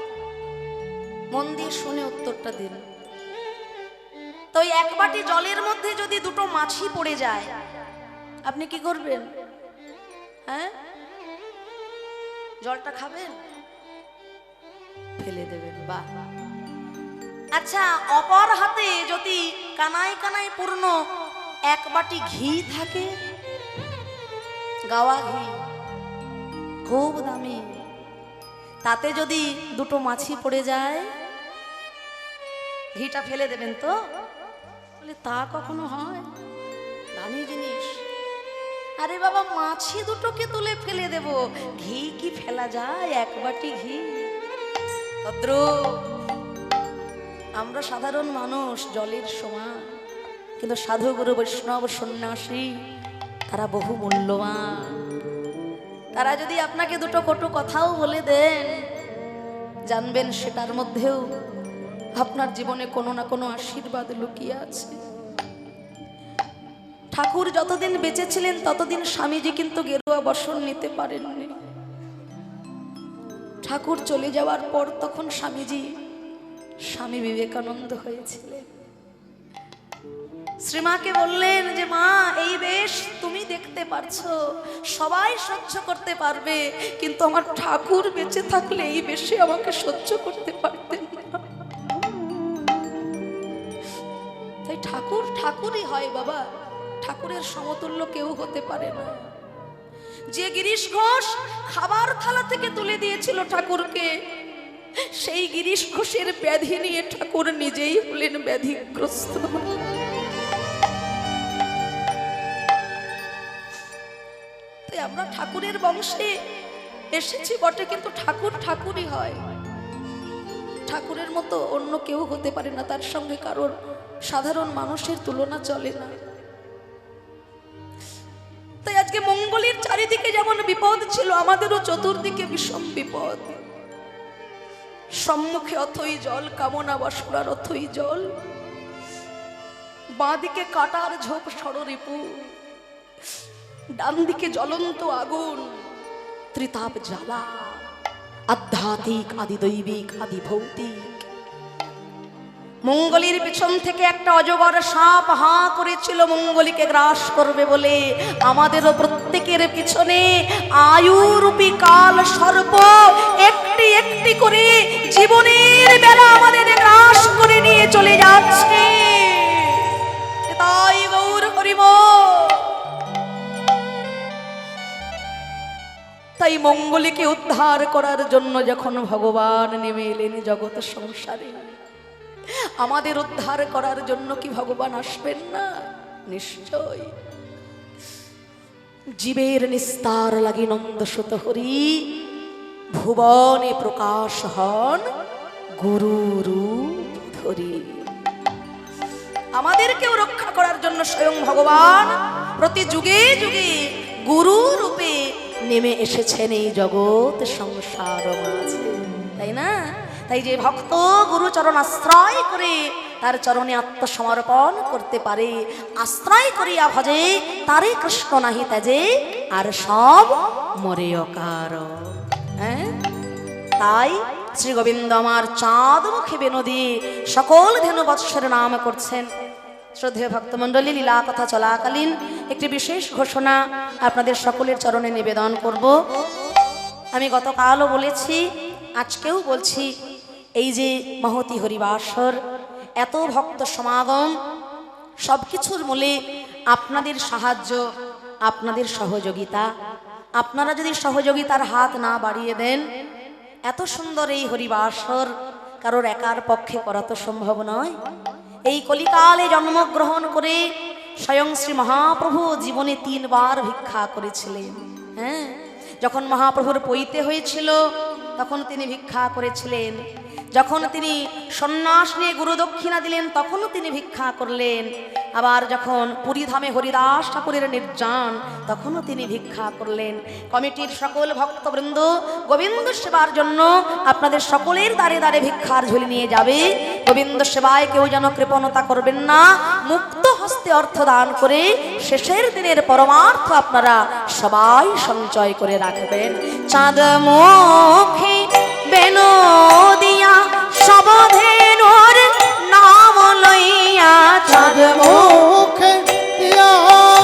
মন দিয়ে শুনে উত্তরটা দিন। তো ওই এক বাটি জলের মধ্যে যদি দুটো মাছি পড়ে যায়, আপনি কি করবেন? হ্যাঁ, জলটা খাবেন? ফেলে দেবেন? বাহ। আচ্ছা, অপর হাতে যদি কানায় কানায় পূর্ণ এক বাটি ঘি থাকে, গাওয়া ঘি, খুব দামি, তাতে যদি দুটো মাছি পড়ে যায়, ঘিটা ফেলে দেবেন তো? বলে তা কখনো হয়? দামি জিনিস। আরে বাবা, মাছি দুটোকে তুলে ফেলে দেব, ঘি কি ফেলা যায়? এক বাটি ঘি। ভদ্র, আমরা সাধারণ মানুষ, জলের সমান, কিন্তু সাধু গুরু বৈষ্ণব সন্ন্যাসী তারা বহু মূল্যবান। তারা যদি আপনাকে দুটো কটু কথাও বলে দেন, জানবেন সেটার মধ্যেও আপনার জীবনে কোনো না কোনো আশীর্বাদ লুকিয়ে আছে। ঠাকুর যতদিন বেঁচে ছিলেন ততদিন স্বামীজি কিন্তু গেরুয়া বসন নিতে পারেননি। ঠাকুর চলে যাওয়ার পর তখন স্বামীজি স্বামী বিবেকানন্দ হয়েছিলেন। শ্রীমাকে বললেন যে মা, এই বেশ তুমি দেখতে পারছো, সবাই সহ্য করতে পারবে, কিন্তু আমার ঠাকুর বেঁচে থাকলে এই বেশে আমাকে সহ্য করতে পারতেন না। তাই ঠাকুর ঠাকুরই হয় বাবা, ঠাকুরের সমতুল্য কেউ হতে পারে না। যে গিরিশ ঘোষ খাবার থালা থেকে তুলে দিয়েছিল ঠাকুরকে, সেই গিরিশ ঘোষের ব্যাধি নিয়ে ঠাকুর নিজেই হলেন ব্যাধিগ্রস্ত। তাই আমরা ঠাকুরের বংশে এসেছি বটে, কিন্তু ঠাকুর ঠাকুরই হয়। ঠাকুরের মতো অন্য কেউ হতে পারে না, তার সঙ্গে কারোর সাধারণ মানুষের তুলনা চলে না। তাই আজকে মঙ্গলের চারিদিকে যেমন বিপদ ছিল, আমাদেরও চতুর্দিকে বিষম বিপদ। সম্মুখে অথই জল, কামনা বাসনার অথই জল, বাঁদিকে কাটার ঝোপ ষড়রিপু, ডান দিকে জ্বলন্ত আগুন, ত্রিতাপ জ্বালা, আধ্যাত্মিক আদি দৈবিক আদি ভৌতিক। মঙ্গলীর পিছন থেকে একটা অজগর সাপ হাঁ করেছিল মঙ্গলীকে গ্রাস করবে বলে। আমাদেরও প্রত্যেকের পিছনে আয়ুরূপী কাল সর্প একটি একটি করে জীবনের বেলা আমাদের গ্রাস করে নিয়ে চলে যাচ্ছে। তাই গৌর হরিম। তাই মঙ্গলীকে উদ্ধার করার জন্য যখন ভগবান নেমে এলেন জগৎ সংসারে, আমাদের উদ্ধার করার জন্য কি ভগবান আসবেন না? নিশ্চয়। জীবের নিস্তার লাগি নন্দসুত হরি, ভুবনে প্রকাশ হন গুরু রূপ ধরি। আমাদেরকেও রক্ষা করার জন্য স্বয়ং ভগবান প্রতি যুগে যুগে গুরু রূপে নেমে এসেছেন এই জগৎ সংসার মাঝে, তাই না? তাই যে ভক্ত গুরুচরণ আশ্রয় করে তার চরণে আত্মসমর্পণ করতে পারে, আশ্রয় করিয়া ভজে তারে কৃষ্ণ নাহি তেজে আর সব মরে অকার। হ্যাঁ, তাই শ্রী গোবিন্দ আমার চাঁদ মুখে বেনদী সকল ধেনু বৎসের নাম করছেন। শ্রদ্ধেয় ভক্তমণ্ডলী, লীলা কথা চলাকালীন একটি বিশেষ ঘোষণা আপনাদের সকলের চরণে নিবেদন করব। আমি গতকালও বলেছি, আজকেও বলছি, এই যে মহতি হরিবাসর, এত ভক্ত সমাগম, সব কিছুর মূলে আপনাদের সাহায্য, আপনাদের সহযোগিতা। আপনারা যদি সহযোগিতার হাত না বাড়িয়ে দেন, এত সুন্দর এই হরিবাসর কারোর একার পক্ষে করা তো সম্ভব নয়। এই কলিকালে জন্মগ্রহণ করে স্বয়ং শ্রী মহাপ্রভু জীবনে 3 বার ভিক্ষা করেছিলেন। হ্যাঁ, যখন মহাপ্রভুর পৈতে হয়েছিল তখন তিনি ভিক্ষা করেছিলেন, যখন তিনি সন্ন্যাস নিয়ে গুরু দক্ষিণা দিলেন তখনও তিনি ভিক্ষা করলেন, আবার যখন পুরীধামে হরিদাস ঠাকুরের নির্যান তখনও তিনি ভিক্ষা করলেন। কমিটির সকল ভক্তবৃন্দ গোবিন্দ সেবার জন্য আপনাদের সকলের দ্বারে দ্বারে ভিক্ষার ঝুলি নিয়ে যাবে। গোবিন্দ সেবায় কেউ যেন কৃপণতা করবেন না, মুক্ত হস্তে অর্থ দান করে শেষের দিনের পরমার্থ আপনারা সবাই সঞ্চয় করে রাখবেন। চাঁদ মুখে বেনদিয়া সবধেনুর নাম লইয়া, চাঁদ মুখে দিয়া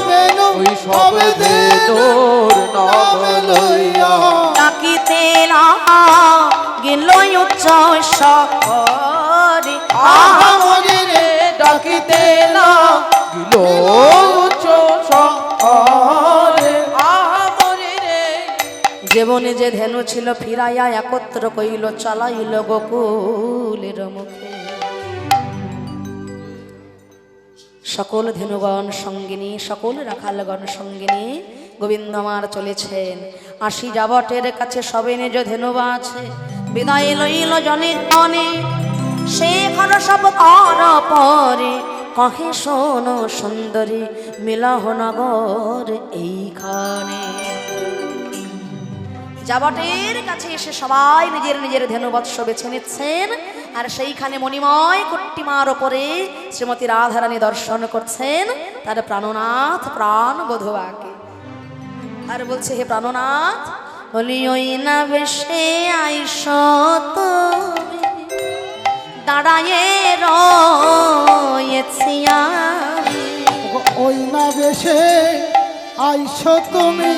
বেনু ওই সবধেনুর নাম লইয়া ডাকিতে গেল উচ্চ শহরে, আহা মনে রে ডাকিতে না গিল উচ্চ শহরে, আহা মনে রে। জীবনে যে ধেনু ছিল ফিরাইয়া একত্র কইল চালাইল গোকুলের মুখে। সকল ধেনুগণ সঙ্গিনী, সকল রাখালগণ সঙ্গিনী গোবিন্দ আমার চলেছেন। 80 যাবটের কাছে সবে নিজ ধেনুবা আছে, বিদায় লইল জনে অনে শেখর সব তার পরে, কহে শোনো সুন্দরী মিলহ নগর এইখানে। যাবটের কাছে এসে সবাই নিজের নিজের ধেনুবৎস বেছে নিচ্ছেন, আর সেইখানে মণিময় কট্টিমার ওপরে শ্রীমতী রাধারানী দর্শন করছেন তার প্রাণনাথ প্রাণ বধূকে। আর বলছে, হে প্রাণনাথ, বলি ওই না বেশে আইস তুমি, দাঁড়ায়ে রয়েছি আমি। ওই না বেশে আইছো তুমি,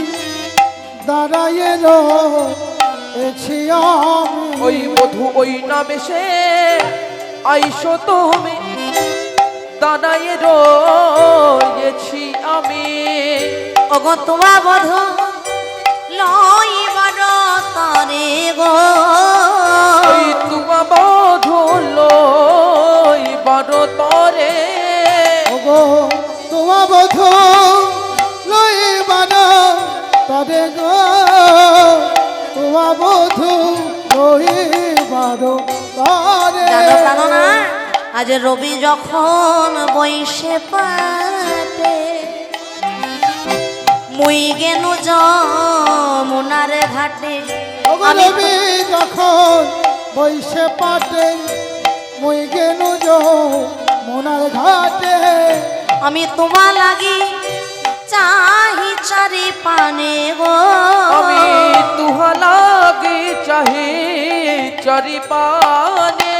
দাঁড়ায়ে রয়েছি আমি। ওই বধূ ওই নামে সে আইসো তুমি, দাঁড়ায়ে রয়েছি আমি। ওগো তোমা বধূ লইবার তরে গো, ওই তোমা বধূ লইবার তরে, ওগো তোমা বধূ লইবার তরে গো, তোমা বধূ লইবার তরে। জানো জানো না, আজ রবি যখন বৈশে পাটে, মুই গেনু যমুনার ঘাটে। ওগো রবি যখন বৈশে পাটে, মুই গেনু যমুনার ঘাটে। আমি তোমা লাগি চাহি চারি পানে গো, আমি তুহা লাগি চাহি চারি পানে।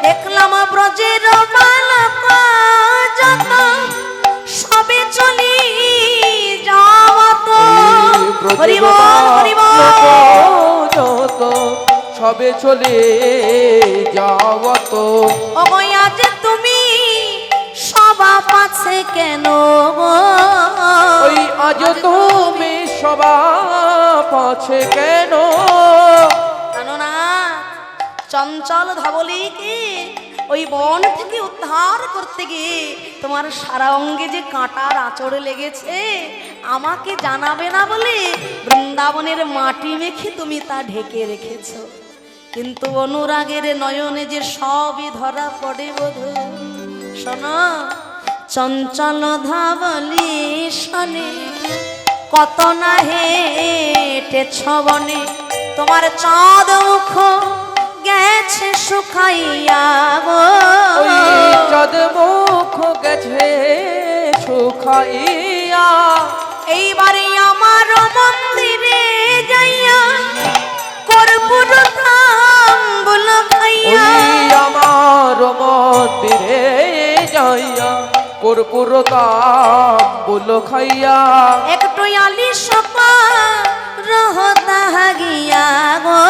দেখলাম ব্রজের বালক যত সবে চলি যাওয়াত। হরি বল হরি বল। যত সবে চলে যাওয়াত। ওগো আজ তুমি সবা পাছে কেন গো, ওই আজ তুমি সবা পাছে কেন? জানো না, চঞ্চল ধবলিকে ওই বন থেকে উদ্ধার করতে গিয়ে তোমার সারা অঙ্গে যে কাঁটার আঁচড় লেগেছে, আমাকে জানাবে না বলে বৃন্দাবনের মাটি মেখে তুমি তা ঢেকে রেখেছ। কিন্তু অনুরাগের নয়নে যে সবই ধরা পড়ে বধূ। শোনো, চঞ্চল ধাবলি শনে কত না হেটেছ বনে তোমার চাঁদ মুখ গেছে শুকাইয়া গো ওই চাঁদ মুখ গেছে শুকাইয়া এইবারে আমার মন্দিরে যাইয়া কর্পূর তাম্বুল খাইয়া ওই আমার মন্দিরে যাইয়া কর্পূর তাম্বুল খাইয়া একটু আলি সপা রহতা গিয়া গো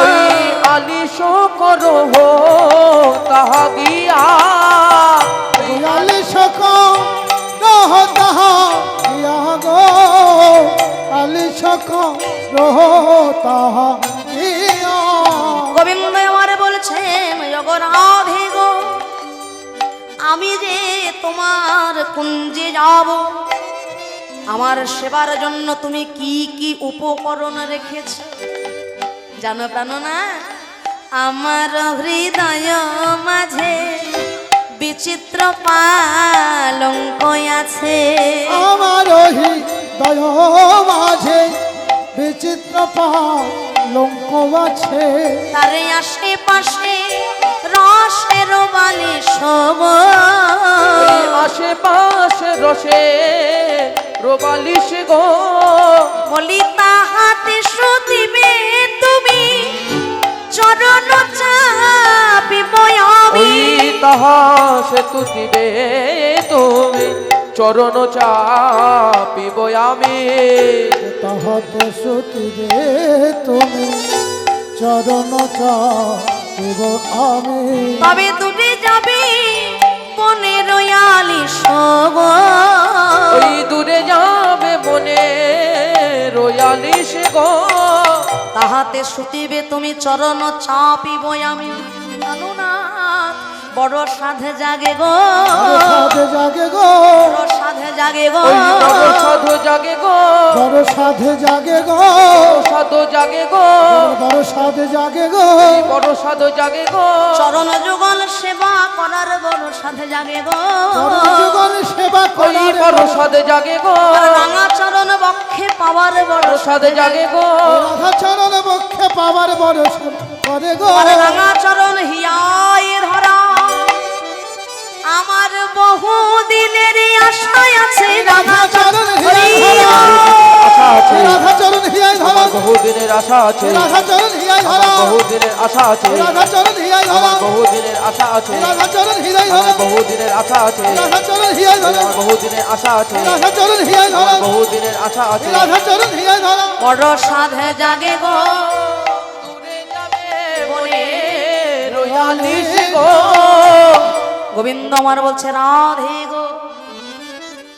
ওই আলিশ করো তাহা গিয়া দয়াল সখা রহ তাহা গিয়া গো আলি সখা রহ তাহা গিয়া গোবিন্দ আমার বলছেন ওগো রাধে গো আমি যে তোমার কুঞ্জে যাব আমার সেবার জন্য তুমি কি কি উপকরণ রেখেছ জানো প্রাণ না আমার হৃদয় মাঝে বিচিত্র পালঙ্ক আছে আমার হৃদয় মাঝে বিচিত্র পালঙ্ক আছে তারে আশেপাশে রসের বালি সব আশেপাশে রসে রোবালিশ গো বলি তাহাতে শুধিবে তুমি চরণ চাপিব আমি ওই তাহা সে তুতিবে তুমি চরণ চাপিব আমি তাহাতে সতীরে তুমি চরণ চাপিব আমি তবে দূরে যাবে বনে রয়ালি সব ওই দূরে যাবে বনে রয়ালিশ গো তাহাতে শুতিবে তুমি চরণ চাপিব আমি জানো না বড় সাধে জাগে গো সাধে জাগে গো বড় সাধে জাগে গো ওই বড় সাধু জাগে গো বড় সাধে জাগে গো সাধু জাগে গো বড় সাধে জাগে গো বড় সাধু জাগে গো চরণ যুগল সেবা করার বড় সাধে জাগে গো জনজীবন সেবা ওই করার বড় সাধে জাগে গো আর রাঙা চরণ বক্ষে পাওয়ার বড় বড় সাধে জাগে গো রাধা চরণ বক্ষে পাওয়ার বড় সেবা করে গো আর রাঙা চরণ হিয়ায় ধরা আমার বহু দিনের আশায় আছে রাঙা চরণ আশা আছে রাধা চরণ হিয়ায় ধরা আমার বহুদিনের আশা আছে রাধা চরণ হিয়ায় ধরা আমার বহুদিনের আশা আছে রাধা চরণ হিয়ায় ধরা আমার বহুদিনের আশা আছে রাধা চরণ হিয়ায় আমার ধরা বহুদিনের আশা আছে রাধা চরণ হিয়ায় ধরা আমার বহুদিনের আশা আছে রাধা চরণ হিয়ায় ধরা আমার বহুদিনের আশা আছে রাধা চরণ হিয়ায় ধরা বড় সাধে জাগে গো দূরে যাবে বনে রয়ালিশ গো গোবিন্দ আমার বলছে রাধে গো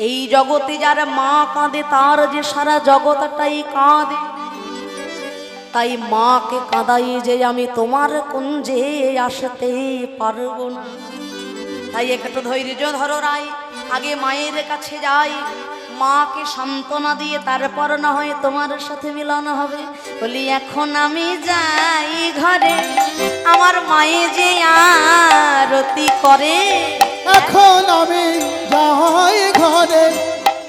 এই জগতে যার মা কাঁদে তার যে সারা জগৎটাই কাঁদে তাই মাকে কাঁদাই যে আমি তোমার কুঞ্জে আসতে পারবো না তাই একটু ধৈর্য ধরো রাই আগে মায়ের কাছে যাই মাকে সান্ত্বনা দিয়ে তারপর না হয় তোমার সাথে মিলন হবে বলি এখন আমি যাই ঘরে আমার মায়ে যে আরতি করে এখন আমি যাই ঘরে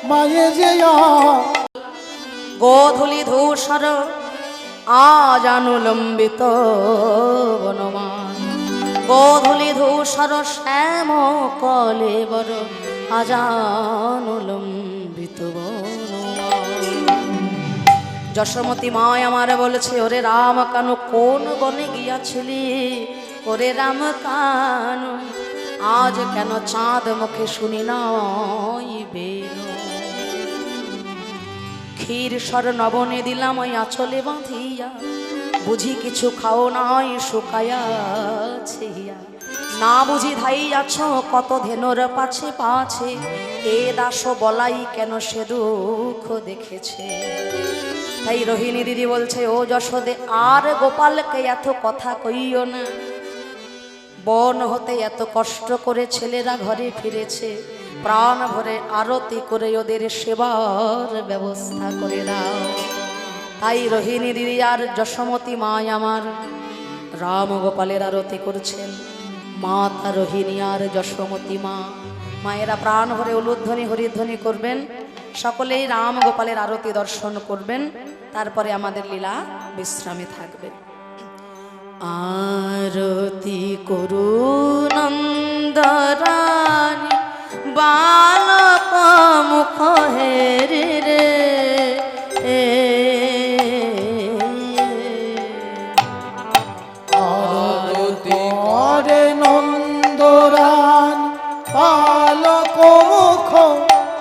মায়ে যে গোধূলি ধূসর আজ অনুলম্বিত বনমান গোধূলি ধূসর শ্যাম কলে বড় আজ অনুলম্বিত বনমান যশোমতী মায় আমার বলেছে ওরে রাম কানু কোন বনে গিয়াছিলি ওরে রাম কানু আজ কেন চাঁদ মুখে শুনি নাই বেন ক্ষীর স্বর নবনে দিলাম ওই আঁচলে বাঁধিয়া বুঝি কিছু খাও নাই শুকাইয়াছিয়া না বুঝি ধাইয়াছ কত ধেনুর পাছে পাছে এ দাস বলাই কেন সে দুঃখ দেখেছে তাই রোহিণী দিদি বলছে ও যশোদে আর গোপালকে এত কথা কইও না বন হতে এত কষ্ট করে ছেলেরা ঘরে ফিরেছে প্রাণ ভরে আরতি করে ওদের সেবার ব্যবস্থা করে দাও তাই রোহিণী দিদি আর যশোমতী মায় আমার রাম গোপালের আরতি করছেন মাতা রোহিণী আর যশোমতী মা মায়েরা প্রাণ ভরে উলুধ্বনি হরিধ্বনি করবেন, সকলেই রাম গোপালের আরতি দর্শন করবেন, তারপরে আমাদের লীলা বিশ্রামে থাকবে। আরতি করুনন্দরানী বালক মুখ হেরি রে, আরতি করে নন্দরান পালক মুখ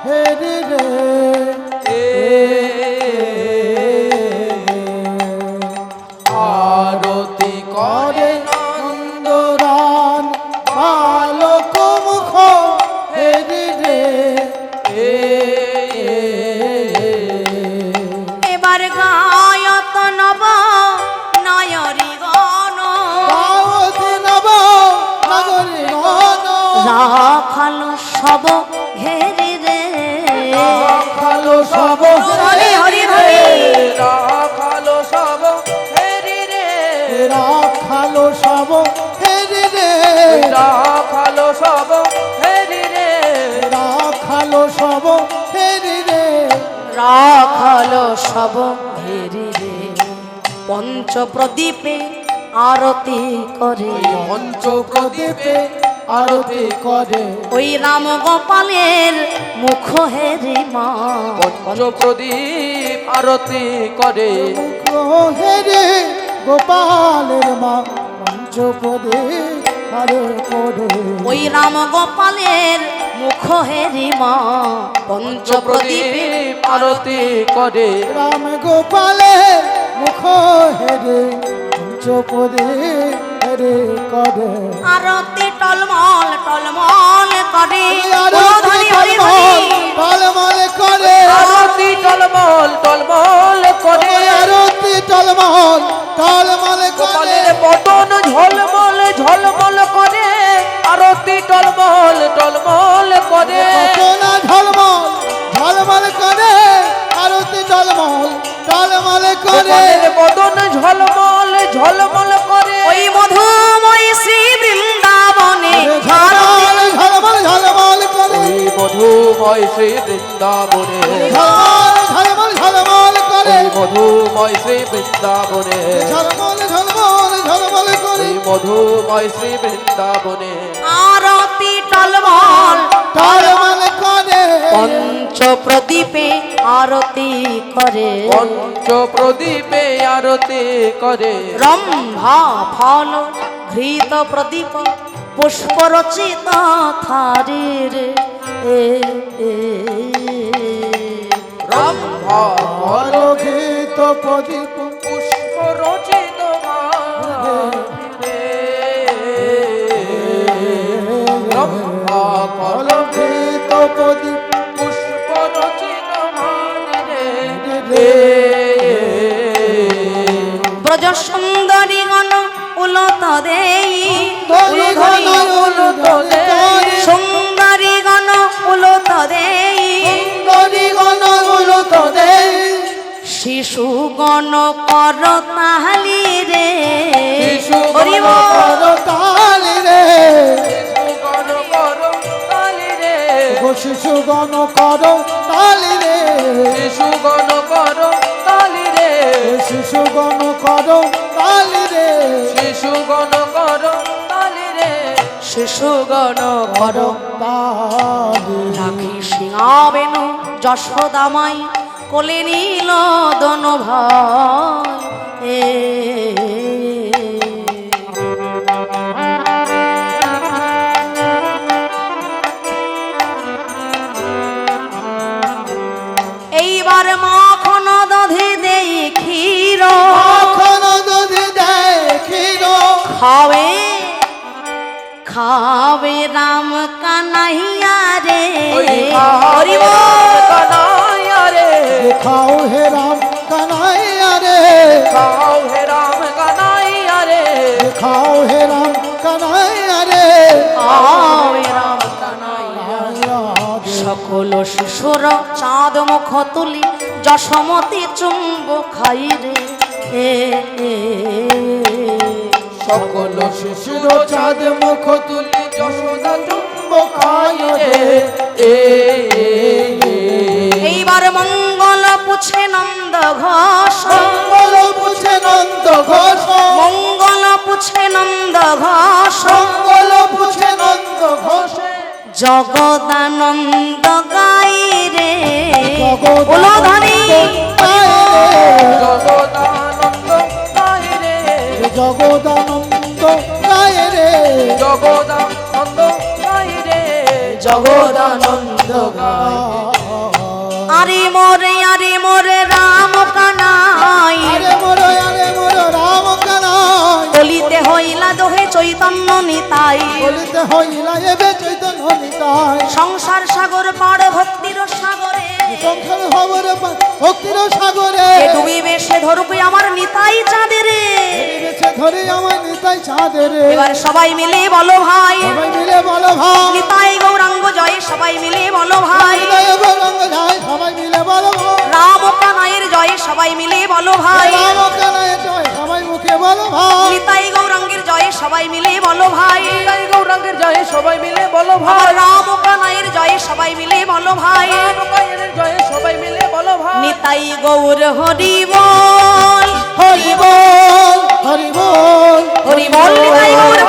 হেরি রে, আরতি করে নন্দরান পালক মুখ হেরি রে। এবার গায়ত নব নয়রি গণ গাওতে নব নগরী গণ, রাখাল সব ঘেরি রে, রাখালো সব হরি হরি হরি, রাখালো সব হেরি রে, রাখালো সব হেরি রে, রাখালো সব হেরি রে, রাখালো সব হেরি রে। রাখাল সব ঘেরি রে, পঞ্চ প্রদীপে আরতি করে, পঞ্চ প্রদীপে আরতি করে, ওই রাম গোপালের মুখ হেরি মা, পঞ্চপ্রদীপ আরতি করে, মুখ হেরে গোপালের মা পঞ্চ প্রদীপ আরে করে, ওই রাম গোপালের মুখ হেরি মা, পঞ্চ প্রদীপে পঞ্চপ্রদীপ আরতি করে, রাম গোপালের মুখ হেরে পঞ্চ প্রদীপ হেরে করে। আরতি টলমল টলমল করে, আরতি হরি হরি টলমল হরি, টলমল করে, আরতি টলমল টলমল করে, আরতি টলমল টলমল করে, গোপালের বদন ঝলমল ঝলমল করে, আরতি টলমল টলমল করে, কতনা ঝলমল ঝলমল করে, আরতি টলমল টলমল করে, গোপালের বদন ঝলমল ঝলমল করে, ওই মধুময় শ্রী বৃন্দাবনে ঝলমল ঝলমল ঝলমল করে, ওই মধুময় শ্রী বৃন্দাবনে, ঝলমল ঝলমল করে, ওই মধুময় শ্রী বৃন্দাবনে, ঝলমল ঝলমল ঝলমল করে, ওই মধুময় শ্রী বৃন্দাবনে, আরতি টলমল টলমল করে, পঞ্চ প্রদীপে আরতি করে, পঞ্চপ্রদীপে আরতি করে, রম্ভা ফল ঘৃত প্রদীপ পুষ্প রচিত থারি রে, রম্ভা অলোকিত প্রদীপ পুষ্প রচিত ভাবে, রম্ভা অলোকিত প্রদীপ পুষ্প রচিত ভাবে, ব্রজ সুন্দরী গণ উলত দেই, ধরি ঘন উলুত দেই, সুন্দরী গণ উলত দেই, ধরি ঘন উলুত দেই, শিশু গণ কর তাহালি রে, শিশু হরি গণ বল। কর তালি রে, গণ কর তালি রে, গো শিশু গণ কর তালি রে, শিশু গণ কর তালি রে, শিশু গণ কর তালি রে, শিশু গণ কর তালি রে, শিশু গণ কর তালি রাখি সিংহাবেনু যশোদামাই কোলে নীল দন ভাই, এইবার মাখন দধি দেই ক্ষীর, এখন যদি দেখিল খাবে খাবে রাম কানাইয়া রে, ওই হরি বল। কানাইয়া রে, দেখাও হে রাম কানাইয়া রে, খাও হে রাম কানাইয়া রে, দেখাও হে রাম কানাইয়া রে, আয় রাম কানাইয়া, সকল শিশুর চাঁদ মুখ তুলি যশমতি চুম্ব খাই রে, সকল শিশুর চাঁদ মুখ তুলি যশোদা চুম্ব খাই রে, পুছে নন্দ ঘোষ মঙ্গল পুছে নন্দ ঘোষ জগদানন্দ গাই রে জগদানন্দ বলো ধানি গায় রে, জগদানন্দ গায় রে জগদানন্দ গায় রে, জগদানন্দ গায় রে জগদানন্দ গায়। আরে মোরে রাম কানাই আরে মোর রাম কানাই, বলিতে হইলা দোহে চৈতন্য নিতাই বলিতে হইলা এবে চৈতন্য নিতাই। সংসার সাগর পাড় ভক্তির সাগরে সংসার খবর ভক্তির সাগরে এ ডুবিবে সে ধরবে আমার নিতাই চাঁদেরে বেছে ধরে আমার নিতাই চাঁদের। এবার সবাই মিলে বলো ভাই সবাই মিলে বলো ভাই, নিতাই গৌরাঙ্গ জয় সবাই মিলে বলো ভাই হৃদয় গৌরাঙ্গ যায় সবাই মিলে বলো ভাই, রাম কানাইয়ের জয় সবাই মিলে বলো ভাই রাম কানায় জয় সবাই মুখে বলো ভাই, নিতাই গৌরাঙ্গের জয় সবাই মিলে বলো ভাই তাই গৌরাঙ্গের জয়ে সবাই মিলে বলো আমার ভাই রাম কানাইয়ের জয় সবাই মিলে বলো ভাই রামের জয়ে সবাই মিলে বলো ভাই নিতাই গৌর হরি বল হরি বল হরি বল হরি বল নিতাই গৌর